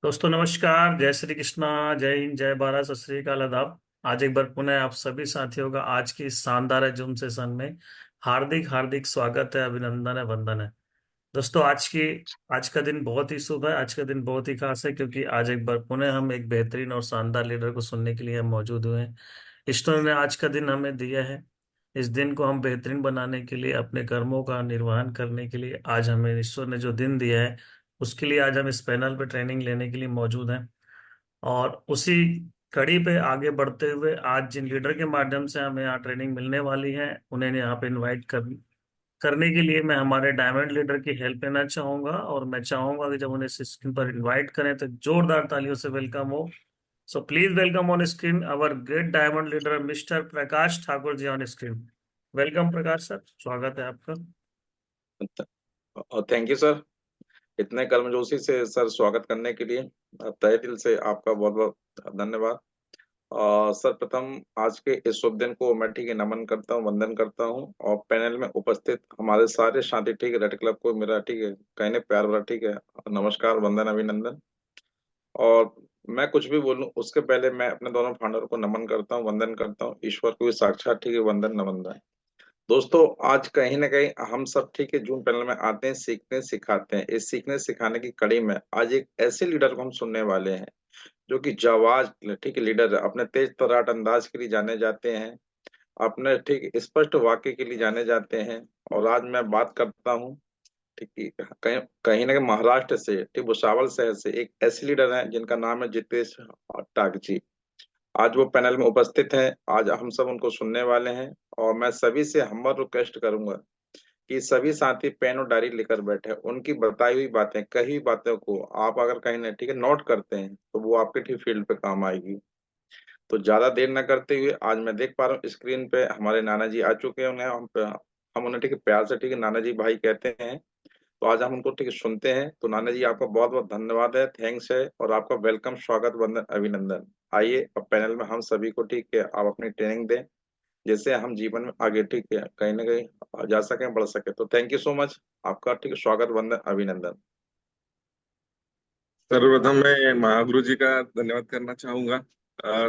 दोस्तों नमस्कार। जय श्री कृष्णा। जय हिंद, जय भारत, सत श्री अकाल, आदाब। आज एक बार पुनः आप सभी साथियों का आज की इस शानदार जूम सेशन में हार्दिक हार्दिक स्वागत है, अभिनंदन है, वंदन है। दोस्तों आज का दिन बहुत ही शुभ है। आज का दिन बहुत ही खास है क्योंकि आज एक बार पुनः हम एक बेहतरीन और शानदार लीडर को सुनने के लिए हम मौजूद हुए हैं। ईश्वर ने आज का दिन हमें दिया है। इस दिन को हम बेहतरीन बनाने के लिए, अपने कर्मों का निर्वहन करने के लिए, आज हमें ईश्वर ने जो दिन दिया है उसके लिए आज हम इस पैनल पे ट्रेनिंग लेने के लिए मौजूद हैं। और उसी कड़ी पे आगे बढ़ते हुए आज जिन लीडर के माध्यम से हमें यहाँ ट्रेनिंग मिलने वाली है उन्हें यहाँ पे इनवाइट करने के लिए मैं हमारे डायमंड लीडर की हेल्प लेना चाहूंगा। और मैं चाहूंगा कि जब उन्हें स्क्रीन पर इनवाइट करें तो जोरदार तालियों से वेलकम हो। So please welcome on screen our great diamond leader mister Prakash Thakur ji on screen. Welcome Prakash sir, स्वागत है आपका। और थैंक यू सर, इतने गर्मजोशी से सर स्वागत करने के लिए तहे दिल से आपका बहुत बहुत धन्यवाद। और सर प्रथम आज के इस शुभ दिन को मैं ठीक है नमन करता हूँ, वंदन करता हूँ। और पैनल में उपस्थित हमारे सारे साथी ठीक है रेड क्लब को मेरा ठीक है कहने प्यार भरा ठीक है नमस्कार, वंदन, अभिनंदन। और मैं कुछ भी बोलूं उसके पहले मैं अपने दोनों फाउंडर को नमन करता हूँ, वंदन करता हूँ। ईश्वर को भी साक्षात ठीक है वंदन नमन है। दोस्तों आज कहीं ना कहीं हम सब ठीक है जून पैनल में आते हैं, सीखते हैं, सिखाते हैं। इस सीखने सिखाने की कड़ी में आज एक ऐसे लीडर को हम सुनने वाले हैं जो कि जाबाज ठीक है लीडर है। अपने तेज तर्राट अंदाज के लिए जाने जाते हैं, अपने ठीक स्पष्ट वाक्य के लिए जाने जाते हैं। और आज मैं बात करता हूँ ठीक है कहीं कहीं ना कहीं महाराष्ट्र से ठीक भुसावल शहर से एक ऐसे लीडर हैं जिनका नाम है जितेश टाक जी। आज वो पैनल में उपस्थित हैं, आज हम सब उनको सुनने वाले हैं। और मैं सभी से हम्बल रिक्वेस्ट करूंगा कि सभी साथी पेन और डायरी लेकर बैठे, उनकी बताई हुई बातें, कही हुई बातों को आप अगर कहीं ना ठीक है नोट करते हैं तो वो आपके ठीक फील्ड पे काम आएगी। तो ज्यादा देर न करते हुए आज मैं देख पा रहा हूँ स्क्रीन पे हमारे नाना जी आ चुके हैं। उन्हें हम उन्हें ठीक है प्यार से ठीक है नाना जी भाई कहते हैं। तो आज हम उनको ठीक है सुनते हैं। तो नाना जी आपका बहुत बहुत धन्यवाद है, थैंक्स है, और आपका वेलकम, स्वागत, वंदन, अभिनंदन। आइए अब पैनल में हम सभी को ठीक है आप अपनी ट्रेनिंग दें, जिससे हम जीवन में आगे ठीक है कहीं ना कहीं जा सकें, बढ़ सके। तो थैंक यू सो मच, आपका ठीक है स्वागत, वंदन, अभिनंदन। सर्वप्रथम मैं महागुरु जी का धन्यवाद करना चाहूंगा।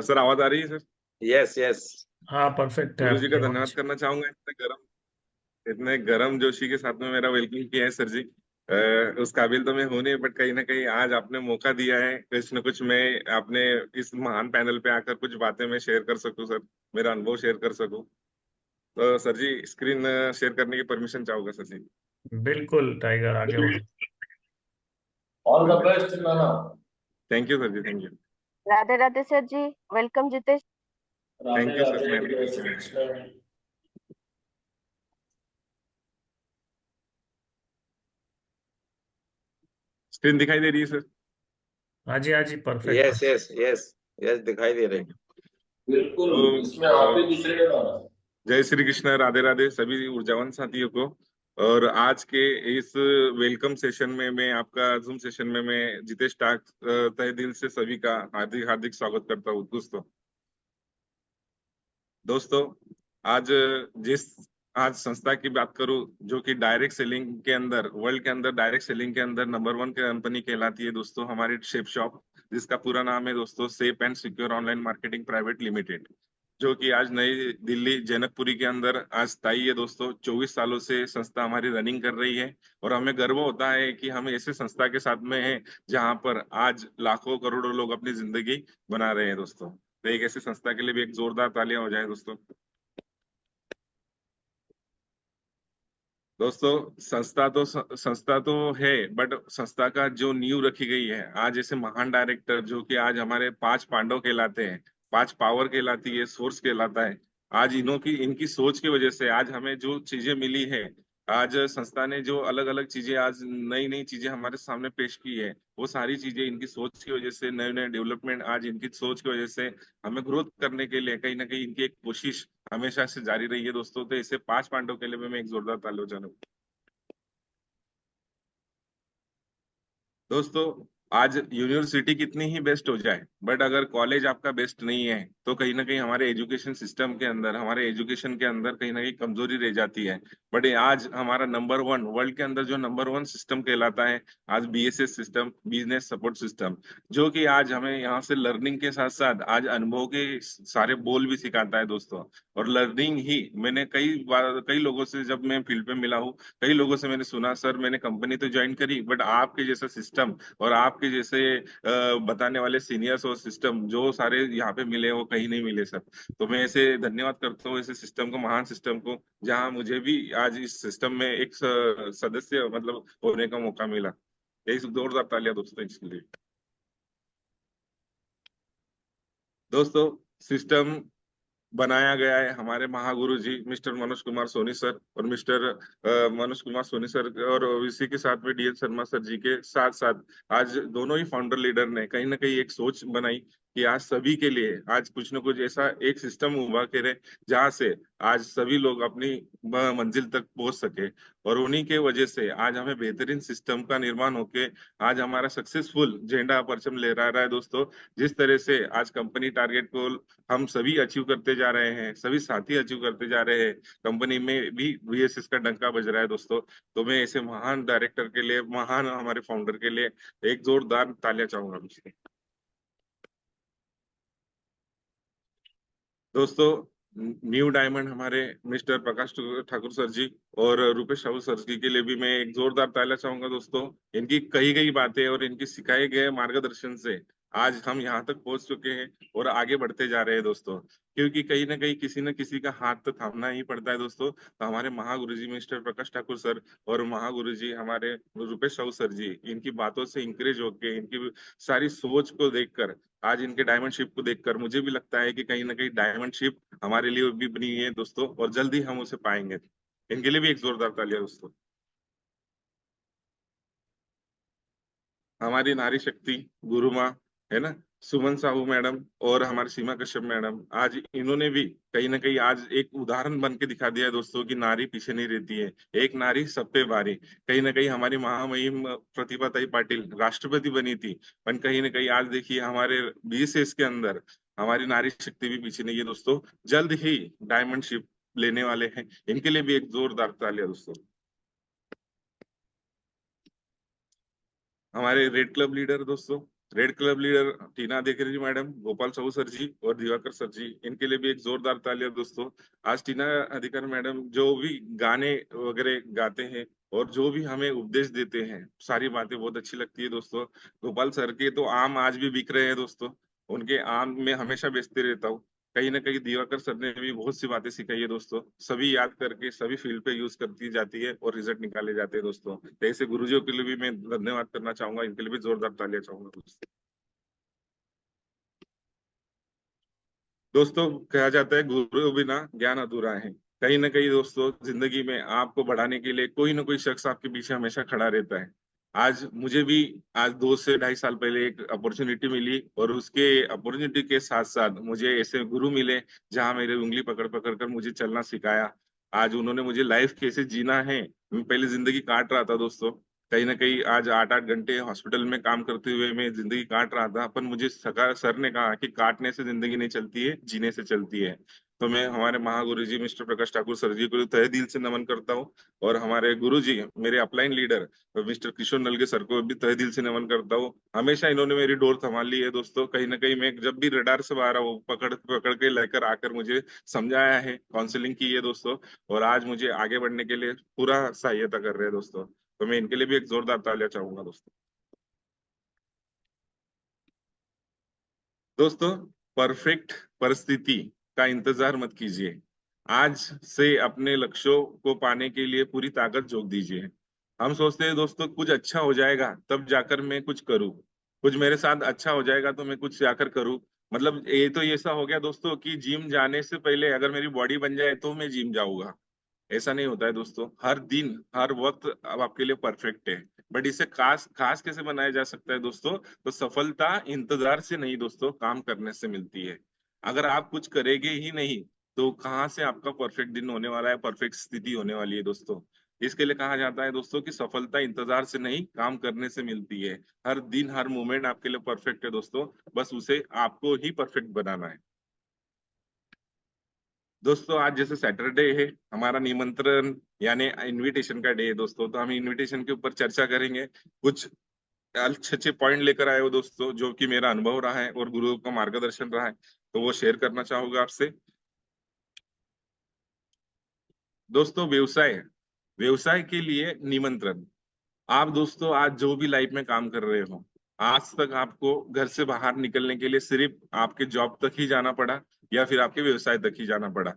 सर आवाज आ रही है सर? Yes yes. हाँ, परफेक्ट है गुरु जी आपकी का धन्यवाद आवाज। करना चाहूंगा, इतने गर्म जोशी के साथ में मेरा वेलकम किया है सर जी। उस काबिल तो मैं हूं नहीं, बट कहीं ना कहीं आज आपने मौका दिया है कुछ न कुछ मैं आपने इस महान पैनल पे आकर कुछ बातें मैं शेयर कर सकूं सर, मेरा अनुभव शेयर कर सकूं। तो सर जी स्क्रीन शेयर करने की परमिशन चाहूंगा सर जी। बिल्कुल टाइगर, आगे बढ़ो। ऑल द बेस्ट नाना। Thank you sir ji, thank you. Radhe Radhe sir जी। Welcome Jitesh. Thank Radhe you sir, Radhe, मैं भी जय thank Shri you. Krishna. Screen दिखाई दे रही है सर? हाँ जी, हाँ जी, perfect. Yes yes yes yes, दिखाई दे रही। Thank you. बिल्कुल, तो इसमें आप ही दिख रहे हो नाना। जय श्री कृष्ण, राधे राधे सभी ऊर्जावान साथियों को। और आज के इस वेलकम सेशन में मैं आपका जूम सेशन में मैं जितेश टाक तहे दिल से सभी का हार्दिक हार्दिक स्वागत करता हूँ दोस्तों। दोस्तों आज जिस आज संस्था की बात करूं जो कि डायरेक्ट सेलिंग के अंदर, वर्ल्ड के अंदर डायरेक्ट सेलिंग के अंदर नंबर वन कंपनी कहलाती है दोस्तों, हमारी शेप शॉप, जिसका पूरा नाम है दोस्तों safe and secure online marketing private limited, जो कि आज नई दिल्ली जनकपुरी के अंदर आज स्थायी है दोस्तों। 24 सालों से संस्था हमारी रनिंग कर रही है और हमें गर्व होता है कि हम ऐसे संस्था के साथ में हैं जहां पर आज लाखों करोड़ों लोग अपनी जिंदगी बना रहे हैं दोस्तों। तो एक ऐसी संस्था के लिए भी एक जोरदार तालियां हो जाए दोस्तों। दोस्तों संस्था तो है, बट संस्था का जो नींव रखी गई है आज ऐसे महान डायरेक्टर जो कि आज हमारे पांच पांडव कहलाते हैं, पांच पावर कहलाती है, सोर्स कहलाता है। आज इन्हों की इनकी सोच की वजह से आज हमें जो चीजें मिली है, आज संस्था ने जो अलग अलग चीजें, आज नई नई चीजें हमारे सामने पेश की है, वो सारी चीजें इनकी सोच की वजह से, नए नए डेवलपमेंट आज इनकी सोच की वजह से हमें ग्रोथ करने के लिए कहीं ना कहीं इनकी एक कोशिश हमेशा से जारी रही है दोस्तों। तो इसे पांच पांडव के लिए भी मैं एक जोरदार ताली बजाना। दोस्तों आज यूनिवर्सिटी कितनी ही बेस्ट हो जाए, बट अगर कॉलेज आपका बेस्ट नहीं है तो कहीं ना कहीं हमारे एजुकेशन सिस्टम के अंदर, हमारे एजुकेशन के अंदर कहीं ना कहीं कमजोरी रह जाती है। बट आज हमारा नंबर वन, वर्ल्ड के अंदर जो नंबर वन सिस्टम कहलाता है आज BSS system, business support system, जो कि आज हमें यहाँ से लर्निंग के साथ साथ आज अनुभव के सारे बोल भी सिखाता है दोस्तों। और लर्निंग ही मैंने कई बार कई लोगों से जब मैं फील्ड पे मिला हूँ, कई लोगों से मैंने सुना, सर मैंने कंपनी तो ज्वाइन करी बट आपके जैसा सिस्टम और आपके जैसे बताने वाले सीनियर्स और सिस्टम जो सारे यहाँ पे मिले वो कहीं नहीं मिले सर। तो मैं ऐसे धन्यवाद करता हूँ ऐसे सिस्टम को, महान सिस्टम को, जहाँ मुझे भी आज इस सिस्टम में एक सदस्य मतलब होने का मौका मिला। यही जोरदार तालियां दोस्तों इसके लिए। दोस्तों सिस्टम बनाया गया है हमारे महागुरु जी मिस्टर मनोज कुमार सोनी सर और मिस्टर मनोज कुमार सोनी सर, और इसी के साथ में डीएल शर्मा सर जी के साथ साथ आज दोनों ही फाउंडर लीडर ने कहीं ना कहीं एक सोच बनाई कि आज सभी के लिए आज कुछ न कुछ ऐसा एक सिस्टम उभा करे जहाँ से आज सभी लोग अपनी मंजिल तक पहुंच सके। और उन्हीं के वजह से आज हमें बेहतरीन सिस्टम का निर्माण होके आज हमारा सक्सेसफुल झंडा परचम लहरा रहा है दोस्तों। जिस तरह से आज कंपनी टारगेट को हम सभी अचीव करते जा रहे हैं, सभी साथी अचीव करते जा रहे हैं, कंपनी में भी बीएसएस का डंका बज रहा है दोस्तों। तो मैं ऐसे महान डायरेक्टर के लिए, महान हमारे फाउंडर के लिए एक जोरदार तालियां चाहूंगा दोस्तों। दोस्तों न्यू डायमंड हमारे मिस्टर प्रकाश ठाकुर सर जी और रूपेश साहू सर जी के लिए भी मैं एक जोरदार तालियां चाहूंगा दोस्तों। इनकी कही गई बातें और इनकी सिखाए गए मार्गदर्शन से आज हम यहाँ तक पहुंच चुके हैं और आगे बढ़ते जा रहे हैं दोस्तों। क्योंकि कहीं ना कहीं किसी न किसी का हाथ तो थामना ही पड़ता है दोस्तों। तो हमारे महागुरु जी मिस्टर प्रकाश ठाकुर सर और महागुरु जी हमारे रूपेश साहू सर जी, इनकी बातों से इंकरेज होके, इनकी सारी सोच को देखकर, आज इनके डायमंड शिप को देखकर मुझे भी लगता है कि कहीं ना कहीं डायमंड शिप हमारे लिए भी बनी है दोस्तों और जल्दी हम उसे पाएंगे। इनके लिए भी एक जोरदार तालियां दोस्तों। हमारी नारी शक्ति गुरु माँ है ना, सुमन साहू मैडम और हमारी सीमा कश्यप मैडम, आज इन्होंने भी कहीं ना कहीं आज एक उदाहरण बन के दिखा दिया है दोस्तों कि नारी पीछे नहीं रहती है, एक नारी सब पे भारी। कहीं ना कहीं हमारी महामहिम प्रतिभा ताई पाटिल राष्ट्रपति बनी थी, पर कहीं ना कहीं आज देखिए हमारे बीएसएस के अंदर हमारी नारी शक्ति भी पीछे नहीं है दोस्तों। जल्द ही डायमंड शिप लेने वाले हैं, इनके लिए भी एक जोरदार तालियां दोस्तों। हमारे रेड क्लब लीडर दोस्तों, रेड क्लब लीडर टीना देखेरी जी मैडम, गोपाल साहू सर जी और दिवाकर सर जी, इनके लिए भी एक जोरदार तालियां दोस्तों। आज टीना अधिकारी मैडम जो भी गाने वगैरह गाते हैं और जो भी हमें उपदेश देते हैं, सारी बातें बहुत अच्छी लगती है दोस्तों। गोपाल सर के तो आम आज भी बिक रहे हैं दोस्तों, उनके आम में हमेशा बेचते रहता हूँ। कहीं ना कहीं दिवाकर सर ने भी बहुत सी बातें सिखाई है दोस्तों, सभी याद करके सभी फील्ड पे यूज करती जाती है और रिजल्ट निकाले जाते हैं दोस्तों। तो ऐसे गुरुजियों के लिए भी मैं धन्यवाद करना चाहूंगा, इनके लिए भी जोरदार तालियां चाहूंगा दोस्तों। दोस्तों कहा जाता है गुरु बिना ज्ञान अधूरा है। कहीं ना कहीं दोस्तों जिंदगी में आपको बढ़ाने के लिए कोई ना कोई शख्स आपके पीछे हमेशा खड़ा रहता है। आज मुझे भी आज 2 से ढाई साल पहले एक अपॉर्चुनिटी मिली और उसके अपॉर्चुनिटी के साथ साथ मुझे ऐसे गुरु मिले जहां मेरे उंगली पकड़ पकड़ कर मुझे चलना सिखाया। आज उन्होंने मुझे लाइफ कैसे जीना है, मैं पहले जिंदगी काट रहा था दोस्तों, कहीं ना कहीं आज 8-8 घंटे हॉस्पिटल में काम करते हुए मैं जिंदगी काट रहा था, पर मुझे सर ने कहा कि काटने से जिंदगी नहीं चलती है, जीने से चलती है। तो मैं हमारे महागुरु जी मिस्टर प्रकाश ठाकुर सर जी को तहे दिल से नमन करता हूँ और हमारे गुरु जी मेरे अपलाइन लीडर मिस्टर किशोर नलगे सर को भी तहे दिल से नमन करता हूँ। हमेशा इन्होंने मेरी डोर संभाल ली है दोस्तों। कहीं ना कहीं मैं जब भी रडार से बाहर हूँ पकड़ पकड़ के लेकर आकर मुझे समझाया है, काउंसलिंग की है दोस्तों, और आज मुझे आगे बढ़ने के लिए पूरा सहायता कर रहे हैं दोस्तों। तो मैं इनके लिए भी एक जोरदार तालियां चाहूंगा दोस्तों। दोस्तों परफेक्ट परिस्थिति का इंतजार मत कीजिए, आज से अपने लक्ष्यों को पाने के लिए पूरी ताकत झोंक दीजिए। हम सोचते हैं दोस्तों कुछ अच्छा हो जाएगा तब जाकर मैं कुछ करूं, कुछ मेरे साथ अच्छा हो जाएगा तो मैं कुछ जाकर करूं। मतलब ये तो ऐसा हो गया दोस्तों कि जिम जाने से पहले अगर मेरी बॉडी बन जाए तो मैं जिम जाऊंगा। ऐसा नहीं होता है दोस्तों, हर दिन हर वक्त अब आपके लिए परफेक्ट है। बट इसे खास खास कैसे बनाया जा सकता है दोस्तों, तो सफलता इंतजार से नहीं दोस्तों, काम करने से मिलती है। अगर आप कुछ करेंगे ही नहीं तो कहाँ से आपका परफेक्ट दिन होने वाला है, परफेक्ट स्थिति होने वाली है दोस्तों। इसके लिए कहा जाता है दोस्तों कि सफलता इंतजार से नहीं, काम करने से मिलती है। हर दिन हर मोमेंट आपके लिए परफेक्ट है दोस्तों, बस उसे आपको ही परफेक्ट बनाना है। दोस्तों आज जैसे सैटरडे है, हमारा निमंत्रण यानी इनविटेशन का डे है दोस्तों, तो हम इनविटेशन के ऊपर चर्चा करेंगे। कुछ अच्छे अच्छे पॉइंट लेकर आए हो दोस्तों, जो कि मेरा अनुभव रहा है और गुरु का मार्गदर्शन रहा है, तो वो शेयर करना चाहूंगा आपसे। दोस्तों व्यवसाय, व्यवसाय के लिए निमंत्रण। आप दोस्तों आज जो भी लाइफ में काम कर रहे हो, आज तक आपको घर से बाहर निकलने के लिए सिर्फ आपके जॉब तक ही जाना पड़ा या फिर आपके व्यवसाय तक ही जाना पड़ा।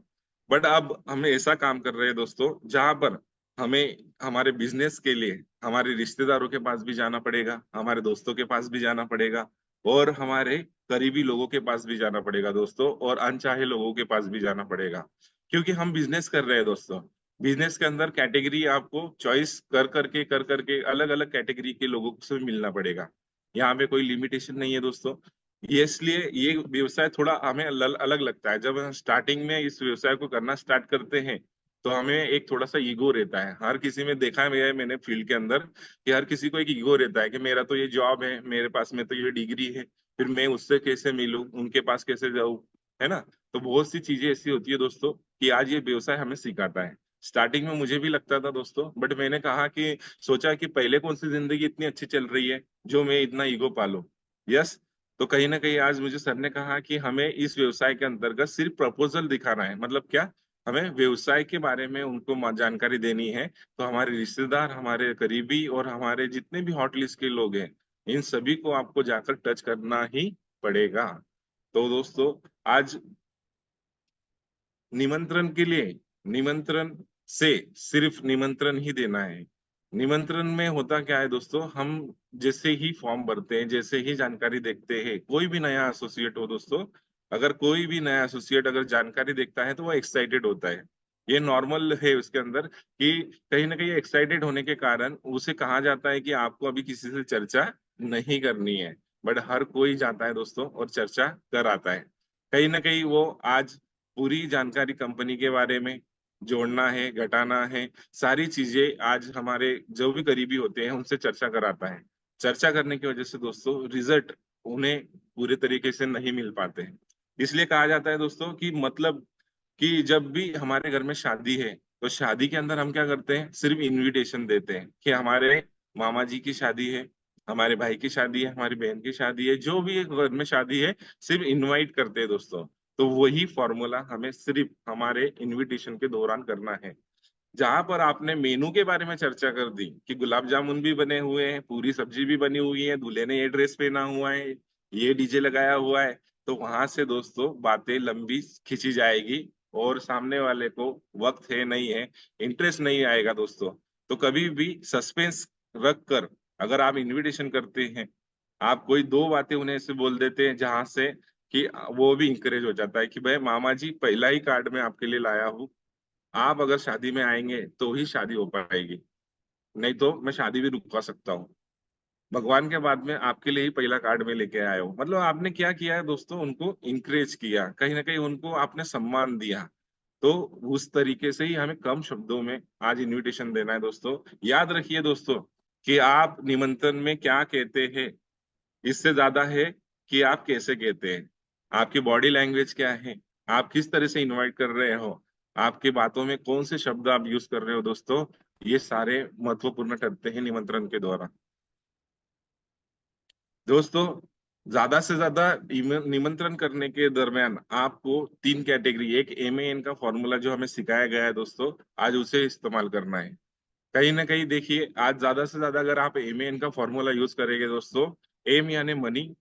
बट अब हम ऐसा काम कर रहे हैं दोस्तों, जहां पर हमें हमारे बिजनेस के लिए हमारे रिश्तेदारों के पास भी जाना पड़ेगा, हमारे दोस्तों के पास भी जाना पड़ेगा, और हमारे करीबी लोगों के पास भी जाना पड़ेगा दोस्तों, और अनचाहे लोगों के पास भी जाना पड़ेगा। क्योंकि हम बिजनेस कर रहे हैं दोस्तों। बिजनेस के अंदर कैटेगरी आपको चॉइस कर करके अलग अलग कैटेगरी के लोगों से मिलना पड़ेगा। यहाँ पे कोई लिमिटेशन नहीं है दोस्तों। ये इसलिए ये व्यवसाय थोड़ा हमें अलग लगता है। जब हम स्टार्टिंग में इस व्यवसाय को करना स्टार्ट करते हैं, तो हमें एक थोड़ा सा ईगो रहता है। हर किसी में देखा है मैंने फील्ड के अंदर कि हर किसी को एक ईगो रहता है कि मेरा तो ये जॉब है, मेरे पास में तो ये डिग्री है, फिर मैं उससे कैसे मिलूं, उनके पास कैसे जाऊं, है ना। तो बहुत सी चीजें ऐसी होती है दोस्तों कि आज ये व्यवसाय हमें सिखाता है। स्टार्टिंग में मुझे भी लगता था दोस्तों, बट मैंने कहा कि सोचा कि पहले कौन सी जिंदगी इतनी अच्छी चल रही है जो मैं इतना ईगो पालूं। यस। तो कहीं ना कहीं आज मुझे सर ने कहा कि हमें इस व्यवसाय के अंतर्गत सिर्फ प्रपोजल दिखाना है। मतलब क्या, हमें व्यवसाय के बारे में उनको जानकारी देनी है। तो हमारे रिश्तेदार, हमारे करीबी और हमारे जितने भी हॉट लिस्ट के लोग हैं, इन सभी को आपको जाकर टच करना ही पड़ेगा। तो दोस्तों आज निमंत्रण के लिए, निमंत्रण से सिर्फ निमंत्रण ही देना है। निमंत्रण में होता क्या है दोस्तों, हम जैसे ही फॉर्म भरते हैं, जैसे ही जानकारी देखते हैं, कोई भी नया एसोसिएट हो दोस्तों, अगर कोई भी नया एसोसिएट अगर जानकारी देखता है तो वो एक्साइटेड होता है। ये नॉर्मल है उसके अंदर कि कहीं ना कहीं एक्साइटेड होने के कारण उसे कहा जाता है कि आपको अभी किसी से चर्चा नहीं करनी है। बट हर कोई जाता है दोस्तों और चर्चा कर आता है। कहीं ना कहीं वो आज पूरी जानकारी कंपनी के बारे में जोड़ना है, घटाना है, सारी चीजें आज हमारे जो भी करीबी होते हैं उनसे चर्चा कराता है। चर्चा करने की वजह से दोस्तों रिजल्ट उन्हें पूरे तरीके से नहीं मिल पाते हैं। इसलिए कहा जाता है दोस्तों कि मतलब कि जब भी हमारे घर में शादी है, तो शादी के अंदर हम क्या करते हैं, सिर्फ इनविटेशन देते हैं कि हमारे मामा जी की शादी है, हमारे भाई की शादी है, हमारी बहन की शादी है, जो भी घर में शादी है, सिर्फ इनवाइट करते हैं दोस्तों। तो वही फॉर्मूला हमें सिर्फ हमारे इनविटेशन के दौरान करना है। जहां पर आपने मेनू के बारे में चर्चा कर दी कि गुलाब जामुन भी बने हुए हैं, पूरी सब्जी भी बनी हुई है, दूल्हे ने ये ड्रेस पहना हुआ है, ये डीजे लगाया हुआ है, तो वहां से दोस्तों बातें लंबी खींची जाएगी और सामने वाले को वक्त है नहीं है, इंटरेस्ट नहीं आएगा दोस्तों। तो कभी भी सस्पेंस रख कर अगर आप इनविटेशन करते हैं, आप कोई दो बातें उन्हें ऐसे बोल देते हैं जहां से कि वो भी इंकरेज हो जाता है कि भाई मामा जी पहला ही कार्ड मैं आपके लिए लाया हूँ, आप अगर शादी में आएंगे तो ही शादी हो पाएगी, नहीं तो मैं शादी भी रुकवा सकता हूँ। भगवान के बाद में आपके लिए ही पहला कार्ड में लेके आया हूँ। मतलब आपने क्या किया है दोस्तों, उनको इंकरेज किया, कहीं ना कहीं उनको आपने सम्मान दिया। तो उस तरीके से ही हमें कम शब्दों में आज इनविटेशन देना है दोस्तों। याद रखिए दोस्तों कि आप निमंत्रण में क्या कहते हैं, इससे ज्यादा है कि आप कैसे कहते हैं, आपकी बॉडी लैंग्वेज क्या है, आप किस तरह से इनवाइट कर रहे हो, आपकी बातों में कौन से शब्द आप यूज कर रहे हो दोस्तों, ये सारे महत्वपूर्ण ठहरते हैं निमंत्रण के दौरान। दोस्तों ज्यादा से ज्यादा निमंत्रण करने के दरमियान आपको तीन कैटेगरी, एक MAN का फॉर्मूला जो हमें सिखाया गया है दोस्तों, आज उसे इस्तेमाल करना है। कहीं ना कहीं देखिए, आज ज्यादा से ज्यादा अगर आप MAN का फॉर्मूला यूज करेंगे दोस्तों, एम यानी मनी,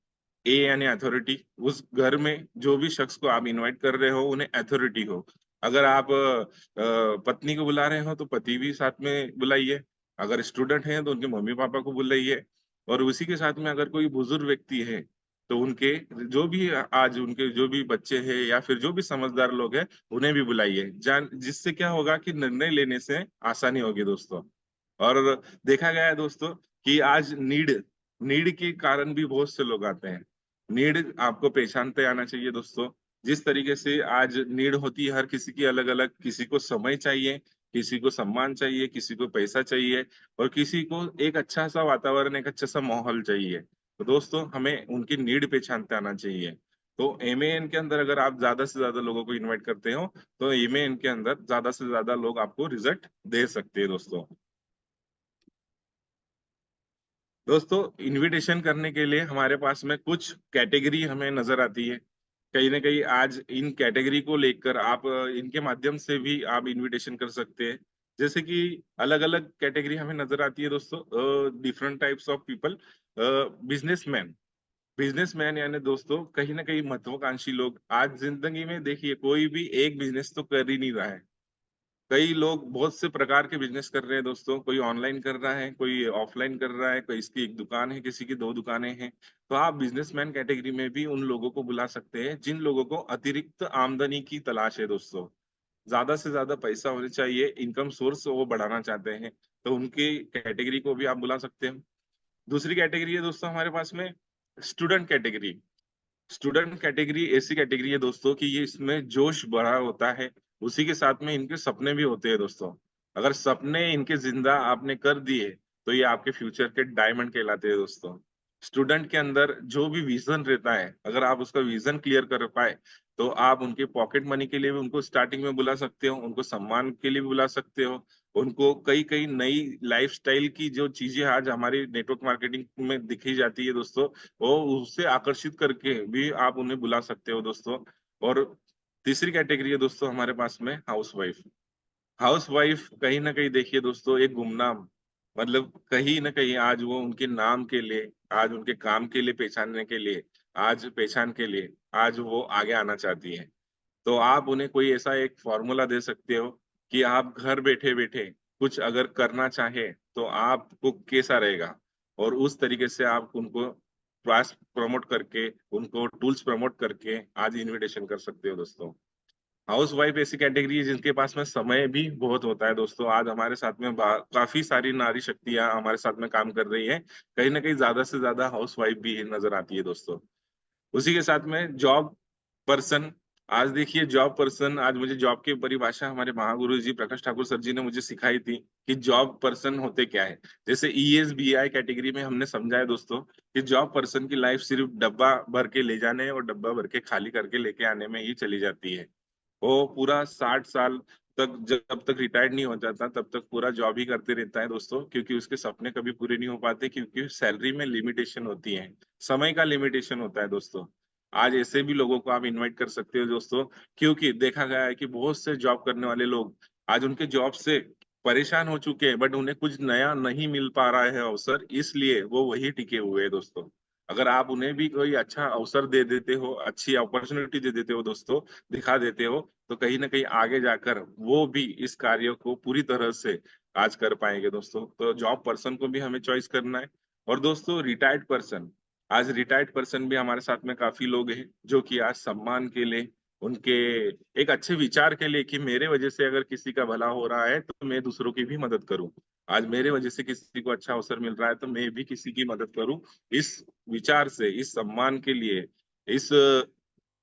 ए यानी अथॉरिटी, उस घर में जो भी शख्स को आप इनवाइट कर रहे हो उन्हें अथॉरिटी हो। अगर आप पत्नी को बुला रहे हो तो पति भी साथ में बुलाइए, अगर स्टूडेंट हैं तो उनके मम्मी पापा को बुलाइए, और उसी के साथ में अगर कोई बुजुर्ग व्यक्ति है तो उनके जो भी आज उनके जो भी बच्चे हैं या फिर जो भी समझदार लोग हैं उन्हें भी बुलाइए, जान जिससे क्या होगा कि निर्णय लेने से आसानी होगी दोस्तों। और देखा गया है दोस्तों कि आज नीड नीड के कारण भी बहुत से लोग आते हैं। नीड आपको पहचानते आना चाहिए दोस्तों। जिस तरीके से आज नीड होती है हर किसी की अलग अलग, किसी को समय चाहिए, किसी को सम्मान चाहिए, किसी को पैसा चाहिए, और किसी को एक अच्छा सा वातावरण, एक अच्छा सा माहौल चाहिए। तो दोस्तों हमें उनकी नीड पहचानते आना चाहिए। तो एमएएन के अंदर अगर आप ज्यादा से ज्यादा लोगों को इनवाइट करते हो तो एमएएन के अंदर ज्यादा से ज्यादा लोग आपको रिजल्ट दे सकते हैं दोस्तों। दोस्तों इनविटेशन करने के लिए हमारे पास में कुछ कैटेगरी हमें नजर आती है। कहीं ना कहीं आज इन कैटेगरी को लेकर आप इनके माध्यम से भी आप इनविटेशन कर सकते हैं। जैसे कि अलग अलग कैटेगरी हमें नजर आती है दोस्तों। Different types of people. Businessman. Businessman यानी दोस्तों कहीं ना कहीं महत्वाकांक्षी लोग। आज जिंदगी में देखिए कोई भी एक बिजनेस तो कर ही नहीं रहा है। कई लोग बहुत से प्रकार के बिजनेस कर रहे हैं दोस्तों। कोई ऑनलाइन कर रहा है, कोई ऑफलाइन कर रहा है, कोई इसकी एक दुकान है, किसी की दो दुकानें हैं। तो आप बिजनेसमैन कैटेगरी में भी उन लोगों को बुला सकते हैं जिन लोगों को अतिरिक्त आमदनी की तलाश है दोस्तों। ज्यादा से ज्यादा पैसा होने चाहिए, इनकम सोर्स वो बढ़ाना चाहते हैं, तो उनकी कैटेगरी को भी आप बुला सकते हैं। दूसरी कैटेगरी है दोस्तों हमारे पास में स्टूडेंट कैटेगरी। स्टूडेंट कैटेगरी ऐसी कैटेगरी है दोस्तों कि ये इसमें जोश बड़ा होता है, उसी के साथ में इनके सपने भी होते हैं दोस्तों। अगर सपने इनके जिंदा आपने कर दिए तो ये आपके फ्यूचर के डायमंड कहलाते हैं दोस्तों। स्टूडेंट के अंदर जो भी विजन रहता है, अगर आप उसका विजन क्लियर कर पाए तो आप उनके पॉकेट मनी के लिए भी उनको स्टार्टिंग में बुला सकते हो, उनको सम्मान के लिए भी बुला सकते हो, उनको कई कई नई लाइफस्टाइल की जो चीजें आज हमारी नेटवर्क मार्केटिंग में दिखी जाती है दोस्तों, वो उससे आकर्षित करके भी आप उन्हें बुला सकते हो दोस्तों। और तीसरी कैटेगरी है दोस्तों हमारे पास में हाउस वाइफ। हाउस वाइफ कहीं ना कहीं देखिए दोस्तों एक गुमनाम, मतलब कहीं ना कहीं आज वो उनके नाम के लिए, आज उनके काम के लिए पहचानने के लिए, आज पहचान के लिए आज वो आगे आना चाहती है। तो आप उन्हें कोई ऐसा एक फॉर्मूला दे सकते हो कि आप घर बैठे बैठे कुछ अगर करना चाहे तो आपको कैसा रहेगा, और उस तरीके से आप उनको क्लास प्रमोट करके, उनको टूल्स प्रमोट करके आज इनविटेशन कर सकते हो दोस्तों। हाउस वाइफ ऐसी कैटेगरी है जिनके पास में समय भी बहुत होता है दोस्तों। आज हमारे साथ में काफी सारी नारी शक्तियां हमारे साथ में काम कर रही है। कहीं ना कहीं ज्यादा से ज्यादा हाउस वाइफ भी नजर आती है दोस्तों। उसी के साथ में जॉब पर्सन। आज देखिए जॉब पर्सन, आज मुझे जॉब की परिभाषा हमारे महागुरु जी प्रकाश ठाकुर सर जी ने मुझे सिखाई थी कि जॉब पर्सन होते क्या है। जैसे ESBI कैटेगरी में हमने समझा है दोस्तों कि जॉब पर्सन की लाइफ सिर्फ डब्बा भर के ले जाने और डब्बा भर के खाली करके लेके आने में ही चली जाती है। वो पूरा 60 साल तक, जब तक रिटायर्ड नहीं हो जाता तब तक पूरा जॉब ही करते रहता है दोस्तों, क्योंकि उसके सपने कभी पूरे नहीं हो पाते, क्योंकि सैलरी में लिमिटेशन होती है, समय का लिमिटेशन होता है दोस्तों। आज ऐसे भी लोगों को आप इनवाइट कर सकते हो दोस्तों, क्योंकि देखा गया है कि बहुत से जॉब करने वाले लोग आज उनके जॉब से परेशान हो चुके हैं, बट उन्हें कुछ नया नहीं मिल पा रहा है अवसर, इसलिए वो वही टिके हुए हैं दोस्तों। अगर आप उन्हें भी कोई अच्छा अवसर दे देते हो, अच्छी अपॉर्चुनिटी दे देते हो दोस्तों, दिखा देते हो, तो कहीं ना कहीं आगे जाकर वो भी इस कार्य को पूरी तरह से आज कर पाएंगे दोस्तों। तो जॉब पर्सन को भी हमें चॉइस करना है। और दोस्तों रिटायर्ड पर्सन, आज रिटायर्ड पर्सन भी हमारे साथ में काफी लोग हैं जो कि आज सम्मान के लिए, उनके एक अच्छे विचार के लिए कि मेरे वजह से अगर किसी का भला हो रहा है तो मैं दूसरों की भी मदद करूं, आज मेरे वजह से किसी को अच्छा अवसर मिल रहा है तो मैं भी किसी की मदद करूं, इस विचार से, इस सम्मान के लिए, इस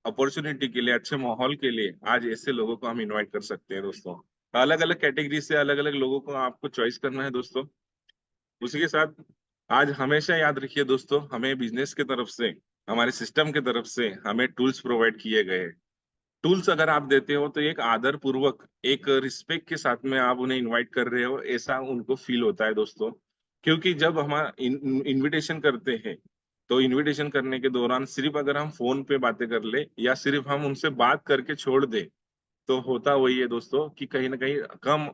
अपॉर्चुनिटी के लिए, अच्छे माहौल के लिए आज ऐसे लोगों को हम इनवाइट कर सकते हैं दोस्तों। अलग अलग कैटेगरी से अलग अलग लोगों को आपको चॉइस करना है दोस्तों। उसी के साथ आज हमेशा याद रखिए दोस्तों, हमें बिजनेस की तरफ से, हमारे सिस्टम की तरफ से हमें टूल्स प्रोवाइड किए गए हैं। टूल्स अगर आप देते हो तो एक आदर पूर्वक, एक रिस्पेक्ट के साथ में आप उन्हें इनवाइट कर रहे हो, ऐसा उनको फील होता है दोस्तों। क्योंकि जब हम इनविटेशन करते हैं तो इनविटेशन करने के दौरान सिर्फ अगर हम फोन पे बातें कर ले या सिर्फ हम उनसे बात करके छोड़ दे, तो होता वही है दोस्तों कि कहीं ना कहीं कम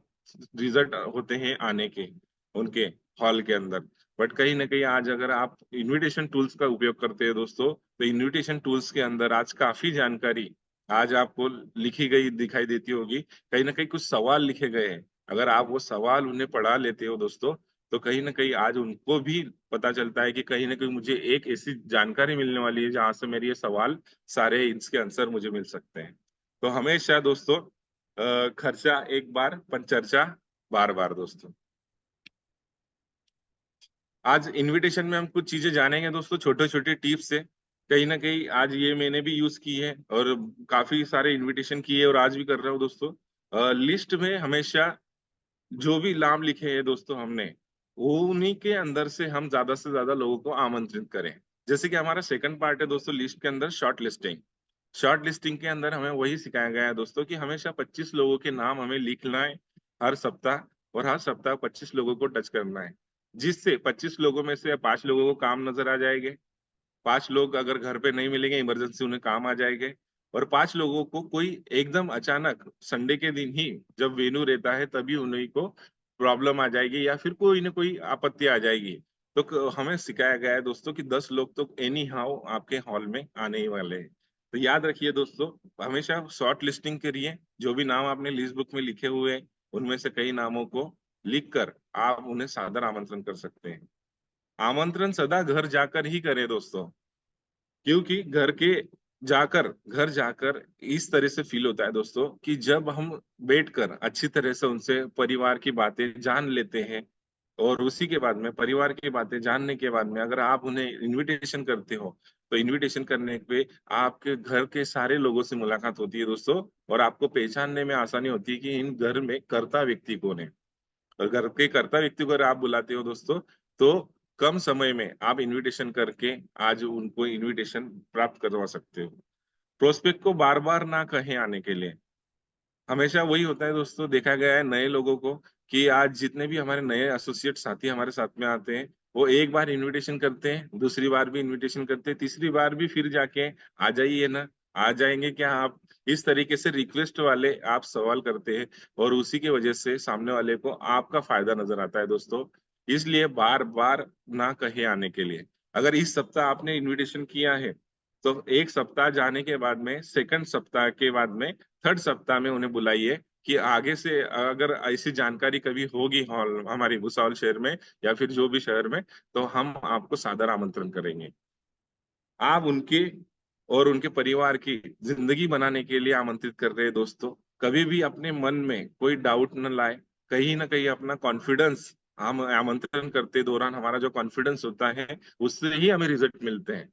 रिजल्ट होते हैं आने के उनके हॉल के अंदर। बट कहीं ना कहीं आज अगर आप इनविटेशन टूल्स का उपयोग करते हैं दोस्तों, तो इनविटेशन टूल्स के अंदर आज काफी जानकारी आज आपको लिखी गई दिखाई देती होगी। कहीं ना कहीं कुछ सवाल लिखे गए हैं, अगर आप वो सवाल उन्हें पढ़ा लेते हो दोस्तों, तो कहीं ना कहीं आज उनको भी पता चलता है कि कहीं ना कहीं मुझे एक ऐसी जानकारी मिलने वाली है जहां से मेरे ये सवाल सारे इसके आंसर मुझे मिल सकते हैं। तो हमेशा दोस्तों खर्चा एक बार पर चर्चा बार बार दोस्तों। आज इनविटेशन में हम कुछ चीजें जानेंगे दोस्तों, छोटे छोटे टिप्स से। कहीं ना कहीं आज ये मैंने भी यूज की है और काफी सारे इनविटेशन किए और आज भी कर रहा हूँ दोस्तों। लिस्ट में हमेशा जो भी नाम लिखे हैं दोस्तों हमने, वो उन्हीं के अंदर से हम ज्यादा से ज्यादा लोगों को आमंत्रित करें। जैसे कि हमारा सेकंड पार्ट है दोस्तों लिस्ट के अंदर, शॉर्ट लिस्टिंग। शॉर्ट लिस्टिंग के अंदर हमें वही सिखाया गया है दोस्तों कि हमेशा 25 लोगों के नाम हमें लिखना है हर सप्ताह, और हर सप्ताह 25 लोगों को टच करना है, जिससे 25 लोगों में से 5 लोगों को काम नजर आ जाएंगे। 5 लोग अगर घर पे नहीं मिलेंगे, इमरजेंसी उन्हें काम आ जाएंगे। और 5 लोगों को कोई एकदम अचानक संडे के दिन ही जब वेन्यू रहता है तभी उन्हीं को प्रॉब्लम आ जाएगी या फिर कोई ना कोई आपत्ति आ जाएगी। तो हमें सिखाया गया है दोस्तों कि 10 लोग तो एनी हाउ आपके हॉल में आने ही वाले हैं। तो याद रखिए दोस्तों, हमेशा शॉर्ट लिस्टिंग करिए। जो भी नाम आपने लिस्ट बुक में लिखे हुए हैं उनमें से कई नामों को लिख कर आप उन्हें सादर आमंत्रण कर सकते हैं। आमंत्रण सदा घर जाकर ही करें दोस्तों, क्योंकि घर जाकर इस तरह से फील होता है दोस्तों कि जब हम बैठकर अच्छी तरह से उनसे परिवार की बातें जान लेते हैं, और उसी के बाद में परिवार की बातें जानने के बाद में अगर आप उन्हें इनविटेशन करते हो, तो इनविटेशन करने पे आपके घर के सारे लोगों से मुलाकात होती है दोस्तों, और आपको पहचानने में आसानी होती है कि इन घर में कर्ता व्यक्ति कौन है। अगर कोई कर्ता व्यक्ति को अगर आप बुलाते हो दोस्तों, तो कम समय में आप इनविटेशन करके आज उनको इनविटेशन प्राप्त करवा सकते हो। प्रोस्पेक्ट को बार बार ना कहें आने के लिए। हमेशा वही होता है दोस्तों, देखा गया है नए लोगों को कि आज जितने भी हमारे नए एसोसिएट साथी हमारे साथ में आते हैं, वो एक बार इनविटेशन करते हैं, दूसरी बार भी इनविटेशन करते हैं, तीसरी बार भी फिर जाके आ जाइए ना, आ जाएंगे क्या आप, इस तरीके से रिक्वेस्ट वाले आप सवाल करते हैं, और उसी की वजह से सामने वाले को आपका फायदा नजर आता है दोस्तों। इसलिए बार बार ना कहे आने के लिए। अगर इस सप्ताह आपने इनविटेशन किया है, तो एक सप्ताह जाने के बाद में, सेकंड सप्ताह के बाद में, थर्ड सप्ताह में उन्हें बुलाइए कि आगे से अगर ऐसी जानकारी कभी होगी हॉल हमारी भुसावल शहर में या फिर जो भी शहर में, तो हम आपको सादर आमंत्रण करेंगे। आप उनके और उनके परिवार की जिंदगी बनाने के लिए आमंत्रित कर रहे हैं दोस्तों। कभी भी अपने मन में कोई डाउट न लाए। कहीं ना कहीं अपना कॉन्फिडेंस, हम आमंत्रण करते दौरान हमारा जो कॉन्फिडेंस होता है उससे ही हमें रिजल्ट मिलते हैं।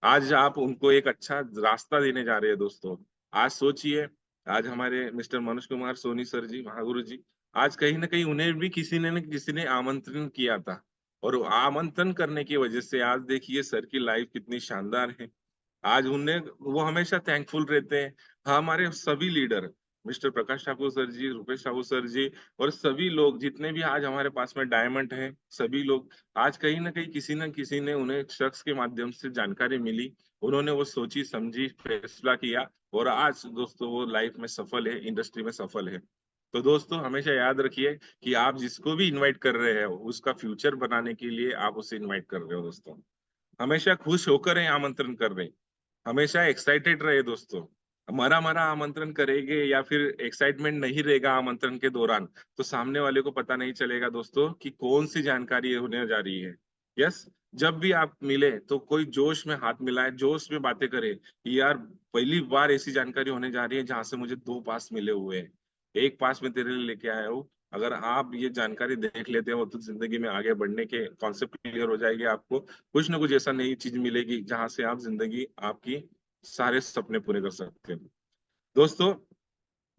आज आप उनको एक अच्छा रास्ता देने जा रहे हैं दोस्तों। आज सोचिए, आज हमारे मिस्टर मनोज कुमार सोनी सर जी, महागुरु जी, आज कहीं ना कहीं उन्हें भी किसी ने न किसी ने आमंत्रण किया था, और वो आमंत्रण करने की वजह से आज देखिए सर की लाइफ कितनी शानदार है। आज उन्हें वो हमेशा थैंकफुल रहते हैं। हमारे सभी leader, mister Prakash Thakur sir जी, रुपेश ठाकुर सर जी, और सभी लोग जितने भी आज हमारे पास में डायमंड हैं, सभी लोग आज कहीं ना कहीं किसी न किसी ने उन्हें एक शख्स के माध्यम से जानकारी मिली, उन्होंने वो सोची समझी फैसला किया, और आज दोस्तों वो लाइफ में सफल है, इंडस्ट्री में सफल है। तो दोस्तों हमेशा याद रखिए कि आप जिसको भी इनवाइट कर रहे हो उसका फ्यूचर बनाने के लिए आप उसे इनवाइट कर रहे हो दोस्तों। हमेशा खुश होकर ही आमंत्रण कर रहे हैं। हमेशा एक्साइटेड रहे दोस्तों। हमारा हमारा आमंत्रण करेंगे या फिर एक्साइटमेंट नहीं रहेगा आमंत्रण के दौरान, तो सामने वाले को पता नहीं चलेगा दोस्तों कि कौन सी जानकारी होने जा रही है। यस, जब भी आप मिले तो कोई जोश में हाथ मिलाए, जोश में बातें करे कि यार पहली बार ऐसी जानकारी होने जा रही है जहां से मुझे 2 पास मिले हुए हैं, एक पास में तेरे लिए लेके आया हूँ। अगर आप ये जानकारी देख लेते हो तो जिंदगी में आगे बढ़ने के कॉन्सेप्ट क्लियर हो जाएगी। आपको कुछ ना कुछ ऐसा नई चीज मिलेगी जहां से आप जिंदगी आपकी सारे सपने पूरे कर सकते हैं दोस्तों।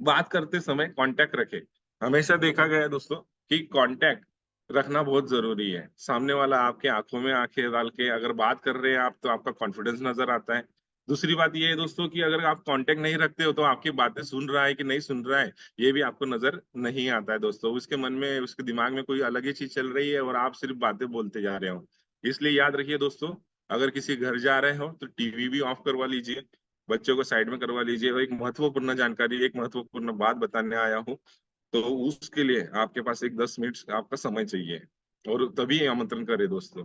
बात करते समय कांटेक्ट रखें। हमेशा देखा गया है दोस्तों कि कांटेक्ट रखना बहुत जरूरी है। सामने वाला आपके आंखों में आंखें डाल के अगर बात कर रहे हैं आप, तो आपका कॉन्फिडेंस नजर आता है। दूसरी बात ये है दोस्तों कि अगर आप कांटेक्ट नहीं रखते हो तो आपकी बातें सुन रहा है कि नहीं सुन रहा है, ये भी आपको नजर नहीं आता है दोस्तों। उसके मन में, उसके दिमाग में कोई अलग ही चीज चल रही है और आप सिर्फ बातें बोलते जा रहे हो। इसलिए याद रखिए दोस्तों, अगर किसी घर जा रहे हो तो टीवी भी ऑफ करवा लीजिए, बच्चों को साइड में करवा लीजिए, और एक महत्वपूर्ण जानकारी, एक महत्वपूर्ण बात बताने आया हूँ, तो उसके लिए आपके पास एक 10 मिनट आपका समय चाहिए, और तभी आमंत्रण करे दोस्तों।